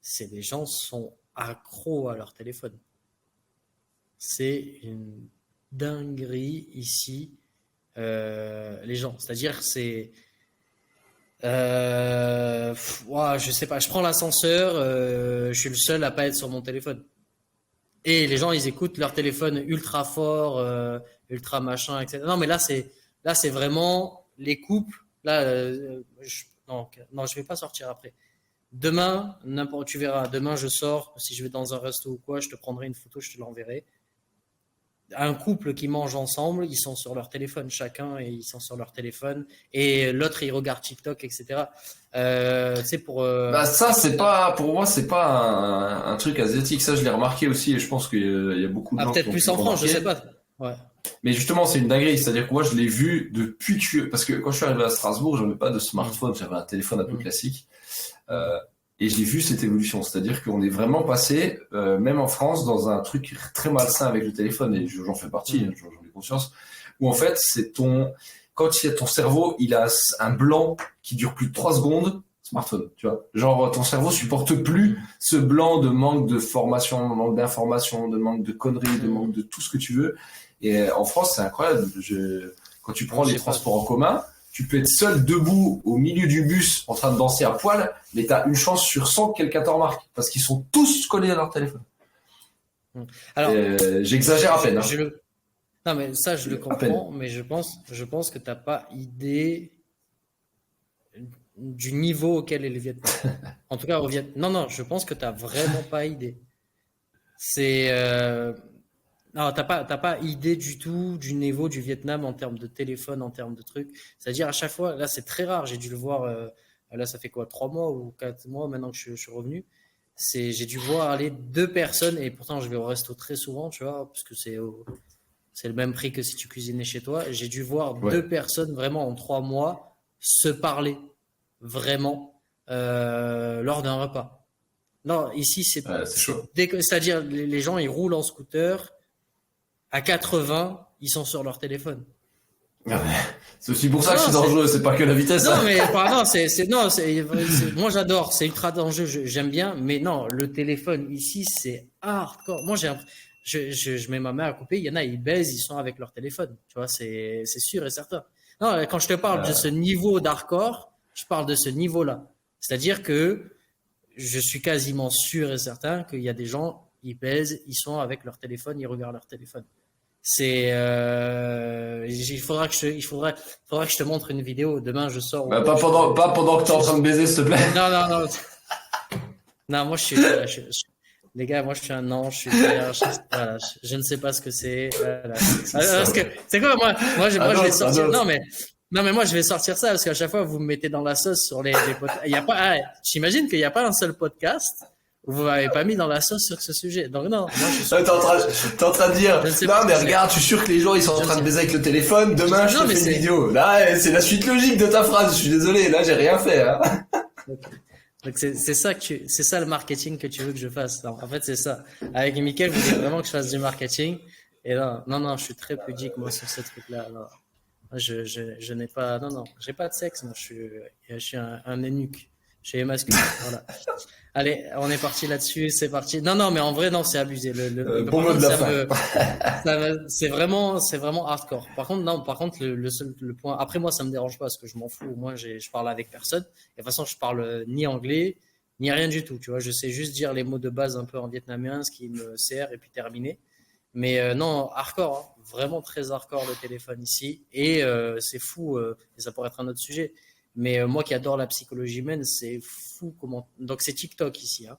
c'est les gens sont accros à leur téléphone. C'est une dinguerie ici, les gens. C'est-à-dire, je sais pas, je prends l'ascenseur, je suis le seul à pas être sur mon téléphone. Et les gens, ils écoutent leur téléphone ultra fort, ultra machin, etc. Non, mais là, c'est vraiment les couples. Là, non, je vais pas sortir après. Demain, tu verras. Demain, je sors. Si je vais dans un resto ou quoi, je te prendrai une photo, je te l'enverrai. Un couple qui mange ensemble, ils sont sur leur téléphone chacun et ils sont sur leur téléphone et l'autre il regarde TikTok, etc. C'est pour. Ça c'est pas pour moi c'est pas un truc asiatique. Ça je l'ai remarqué aussi et je pense qu'il y a beaucoup de gens qui peut-être ont plus pu en France, je remarquer. sais pas. Ouais. Mais justement c'est une dinguerie. C'est-à-dire que moi je l'ai vu depuis parce que quand je suis arrivé à Strasbourg j'avais pas de smartphone, j'avais un téléphone un peu classique. Et j'ai vu cette évolution, c'est-à-dire qu'on est vraiment passé, même en France, dans un truc très malsain avec le téléphone, et j'en fais partie, j'en ai conscience, où en fait, quand il y a ton cerveau, il a un blanc qui dure plus de 3 secondes, smartphone, tu vois. Genre, ton cerveau supporte plus ce blanc de manque de formation, de manque d'information, de manque de conneries, de manque de tout ce que tu veux. Et en France, c'est incroyable. Quand tu prends les transports en commun, tu peux être seul debout au milieu du bus en train de danser à poil, mais tu as une chance sur 100 que quelqu'un t'en remarque parce qu'ils sont tous collés à leur téléphone. Alors, j'exagère à peine. Non, mais ça, je le comprends, mais je pense que tu n'as pas idée du niveau auquel est le Vietnam. En tout cas, au Vietnam. Non, je pense que tu n'as vraiment pas idée. Non, t'as pas idée du tout du niveau du Vietnam en termes de téléphone, en termes de trucs. C'est-à-dire à chaque fois, là c'est très rare, j'ai dû le voir, là ça fait quoi, 3 mois ou 4 mois maintenant que je suis revenu. J'ai dû voir aller 2 personnes, et pourtant je vais au resto très souvent, tu vois, parce que c'est le même prix que si tu cuisinais chez toi. J'ai dû voir 2 personnes vraiment en 3 mois se parler, vraiment, lors d'un repas. Non, ici c'est chaud. C'est-à-dire les gens ils roulent en scooter. À 80, ils sont sur leur téléphone. C'est aussi pour ça que c'est dangereux, c'est pas que la vitesse. Non, mais pardon, moi j'adore, c'est ultra dangereux, j'aime bien, mais non, le téléphone ici, c'est hardcore. Moi, je mets ma main à couper, il y en a, ils baisent, ils sont avec leur téléphone, tu vois, c'est sûr et certain. Non, quand je te parle de ce niveau d'hardcore, je parle de ce niveau-là. C'est-à-dire que je suis quasiment sûr et certain qu'il y a des gens, ils baisent, ils sont avec leur téléphone, ils regardent leur téléphone. Il faudra que je te montre une vidéo. Demain, je sors. Pas pendant que tu es en train de baiser, s'il te plaît. Non. Non, moi, les gars, moi, je suis un non, je ne sais pas ce que c'est. Voilà. Parce que, c'est quoi, moi, je vais sortir. Non, mais moi, je vais sortir ça parce qu'à chaque fois, vous me mettez dans la sauce sur les podcasts. Il y a pas, j'imagine qu'il n'y a pas un seul podcast où vous m'avez pas mis dans la sauce sur ce sujet. Donc, non, moi, je suis. T'es en train de dire, non, mais regarde, je suis sûr que les gens, ils sont en train de baiser avec le téléphone. Demain, je te fais une vidéo. Là, c'est la suite logique de ta phrase. Je suis désolé. Là, j'ai rien fait, hein. Donc c'est ça le marketing que tu veux que je fasse. Non, en fait, c'est ça. Avec Mickaël, vous voulez vraiment que je fasse du marketing. Et là, non, je suis très pudique, moi, sur ce truc-là. Je n'ai pas, non, j'ai pas de sexe, moi, je suis un eunuque. Je suis masculin, voilà. Allez, on est parti là-dessus, c'est parti. Non, mais en vrai, non, c'est abusé. Bon mot de la fin. C'est vraiment hardcore. Par contre, le point, après moi, ça me dérange pas parce que je m'en fous. Moi, je parle avec personne. Et de toute façon, je parle ni anglais, ni rien du tout. Tu vois, je sais juste dire les mots de base un peu en vietnamien, ce qui me sert, et puis terminer. Mais non, hardcore, hein. Vraiment très hardcore le téléphone ici. Et c'est fou, et ça pourrait être un autre sujet. Mais moi qui adore la psychologie humaine, c'est fou comment. Donc c'est TikTok ici. Hein.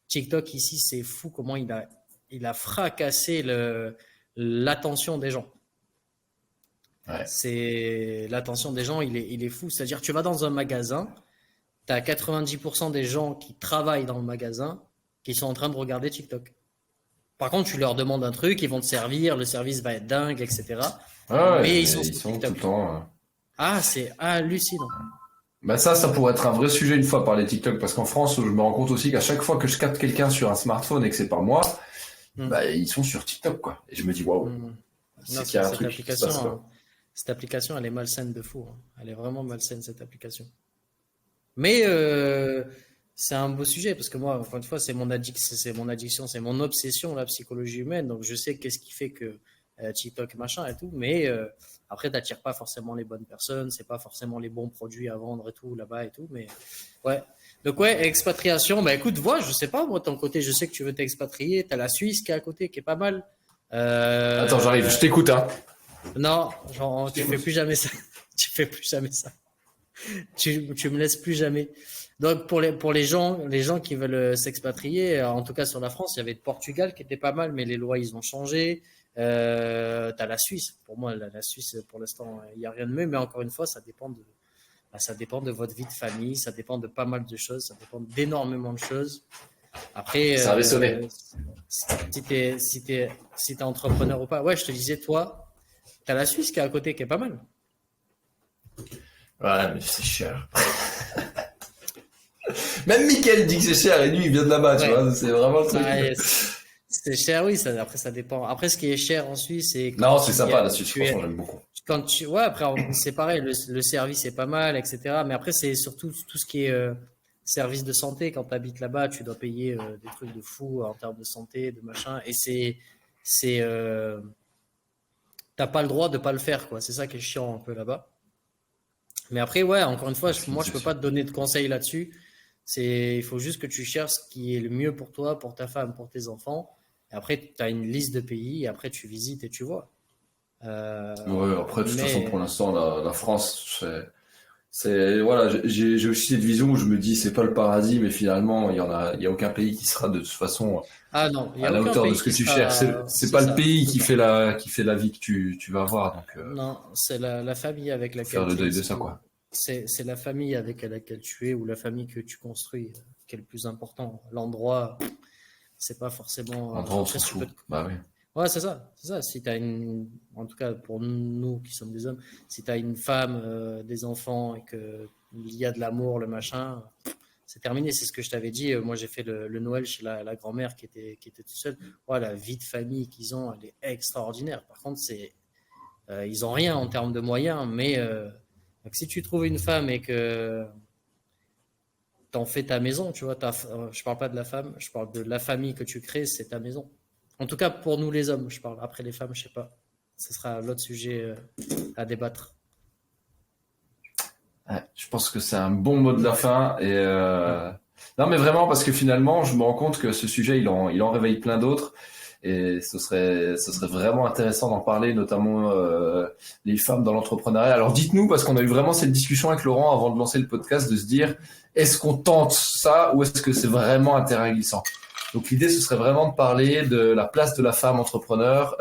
TikTok ici, c'est fou comment il a fracassé l'attention des gens. Ouais. C'est l'attention des gens, il est fou. C'est-à-dire, tu vas dans un magasin, tu as 90% des gens qui travaillent dans le magasin qui sont en train de regarder TikTok. Par contre, tu leur demandes un truc, ils vont te servir, le service va être dingue, etc. Mais ils sont sur TikTok. Tout le temps. Ah, c'est hallucinant. Bah ça pourrait être un vrai sujet une fois parler TikTok, parce qu'en France, je me rends compte aussi qu'à chaque fois que je capte quelqu'un sur un smartphone et que c'est pas moi, bah ils sont sur TikTok, quoi. Et je me dis waouh. C'est qu'il y a un truc qui se passe, quoi. Cette application, elle est malsaine de fou. Hein. Elle est vraiment malsaine, cette application. Mais c'est un beau sujet parce que moi, encore une fois, c'est mon addiction, c'est mon obsession, la psychologie humaine. Donc, je sais qu'est-ce qui fait que TikTok, machin et tout. Mais après, t'attires pas forcément les bonnes personnes, c'est pas forcément les bons produits à vendre et tout là-bas et tout. Mais ouais. Donc ouais, expatriation. Bah écoute, vois, je sais pas, moi, de ton côté, je sais que tu veux t'expatrier. T'as la Suisse qui est à côté, qui est pas mal. Attends, j'arrive, je t'écoute, hein. Non, genre, tu fais plus jamais ça. Tu fais plus jamais ça. Tu me laisses plus jamais. Donc pour les gens qui veulent s'expatrier, en tout cas sur la France, il y avait le Portugal qui était pas mal, mais les lois ils ont changé. T'as la Suisse. Pour moi, la Suisse pour l'instant il y a rien de mieux, mais encore une fois, ça dépend de votre vie de famille, ça dépend de pas mal de choses, ça dépend d'énormément de choses. Après, Ça avait sonné. si t'es entrepreneur ou pas, ouais, je te disais toi, t'as la Suisse qui est à côté, qui est pas mal. Ouais, mais c'est cher. Même Mickaël dit que c'est cher et lui, il vient de là-bas, tu vois. C'est vraiment le truc. Ouais, c'est cher, oui. Après, ça dépend. Après, ce qui est cher en Suisse, c'est non, c'est sympa la Suisse. Franchement, j'aime beaucoup. Ouais, après, c'est pareil. Le service est pas mal, etc. Mais après, c'est surtout tout ce qui est service de santé. Quand tu habites là-bas, tu dois payer des trucs de fou en termes de santé, de machin. Et t'as pas le droit de pas le faire, quoi. C'est ça qui est chiant un peu là-bas. Mais après, ouais, encore une fois, moi, je peux pas te donner de conseils là-dessus. Il faut juste que tu cherches ce qui est le mieux pour toi, pour ta femme, pour tes enfants. Et après, tu as une liste de pays, et après, tu visites et tu vois. Ouais, après, de toute façon, pour l'instant, la France, voilà, j'ai aussi cette vision où je me dis, c'est pas le paradis, mais finalement, il y a aucun pays qui sera de toute façon à la hauteur de ce que tu cherches. C'est pas le pays qui fait la vie que tu vas avoir. Donc, non, c'est la famille avec laquelle faire le deuil de ça, quoi. C'est la famille avec laquelle tu es ou la famille que tu construis qui est le plus important. L'endroit, c'est pas forcément. L'endroit, on s'en fout. Bah oui. Ouais, c'est ça. Si t'as en tout cas pour nous qui sommes des hommes, si t'as une femme, des enfants et que il y a de l'amour, le machin, c'est terminé. C'est ce que je t'avais dit. Moi, j'ai fait le Noël chez la grand-mère qui était toute seule. Ouais, la vie de famille qu'ils ont, elle est extraordinaire. Par contre, ils ont rien en termes de moyens, mais donc, si tu trouves une femme et que t'en fais ta maison, tu vois, je parle pas de la femme, je parle de la famille que tu crées, c'est ta maison. En tout cas, pour nous les hommes, je parle. Après les femmes, je sais pas. Ce sera l'autre sujet à débattre. Ouais, je pense que c'est un bon mot de la fin. Et non, mais vraiment, parce que finalement, je me rends compte que ce sujet, il en réveille plein d'autres. Et ce serait vraiment intéressant d'en parler, notamment les femmes dans l'entrepreneuriat. Alors dites-nous, parce qu'on a eu vraiment cette discussion avec Laurent avant de lancer le podcast, de se dire, est-ce qu'on tente ça ou est-ce que c'est vraiment un terrain glissant? Donc l'idée, ce serait vraiment de parler de la place de la femme entrepreneur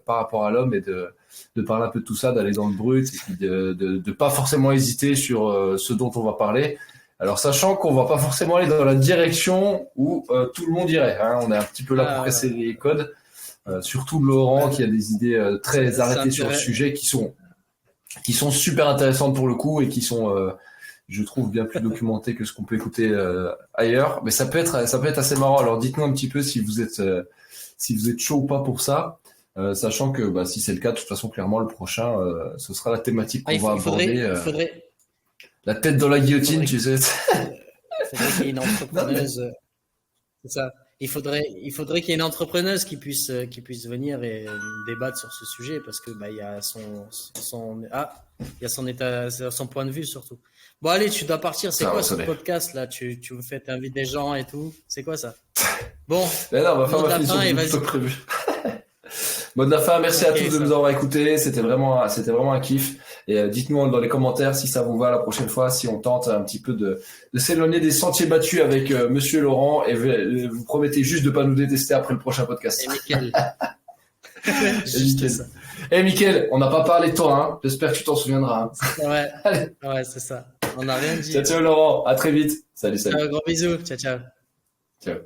par rapport à l'homme et de parler un peu de tout ça, d'aller dans le brut, et puis de pas forcément hésiter sur ce dont on va parler. Alors, sachant qu'on va pas forcément aller dans la direction où tout le monde irait, hein. On est un petit peu là pour casser les codes. Surtout Laurent qui a des idées très arrêtées sur le sujet qui sont super intéressantes pour le coup et qui sont, je trouve, bien plus documentées que ce qu'on peut écouter ailleurs. Mais ça peut être assez marrant. Alors, dites-nous un petit peu si vous êtes chaud ou pas pour ça. Sachant que si c'est le cas, de toute façon, clairement, le prochain, ce sera la thématique qu'on va aborder. La tête dans la guillotine, tu sais. Il faudrait qu'il y ait une entrepreneuse. C'est ça. Il faudrait qu'il y ait une entrepreneuse qui puisse venir et débattre sur ce sujet parce que il y a son point de vue surtout. Bon allez, tu dois partir. C'est quoi ce podcast là? Tu me fais t'inviter des gens et tout. C'est quoi ça? Bon. Mais non, on va faire ma fin plutôt prévu. Mot de la fin, merci à tous de nous avoir écoutés. C'était vraiment un kiff. Et dites-nous dans les commentaires si ça vous va la prochaine fois, si on tente un petit peu de s'éloigner des sentiers battus avec Monsieur Laurent. Et vous promettez juste de pas nous détester après le prochain podcast. Et Mickaël. Juste ça. Et Mickaël, on n'a pas parlé de toi, hein. J'espère que tu t'en souviendras. Hein. Ouais, c'est ça. On n'a rien dit. Ciao Laurent. À très vite. Salut. Ciao, gros bisous. Ciao. Ciao.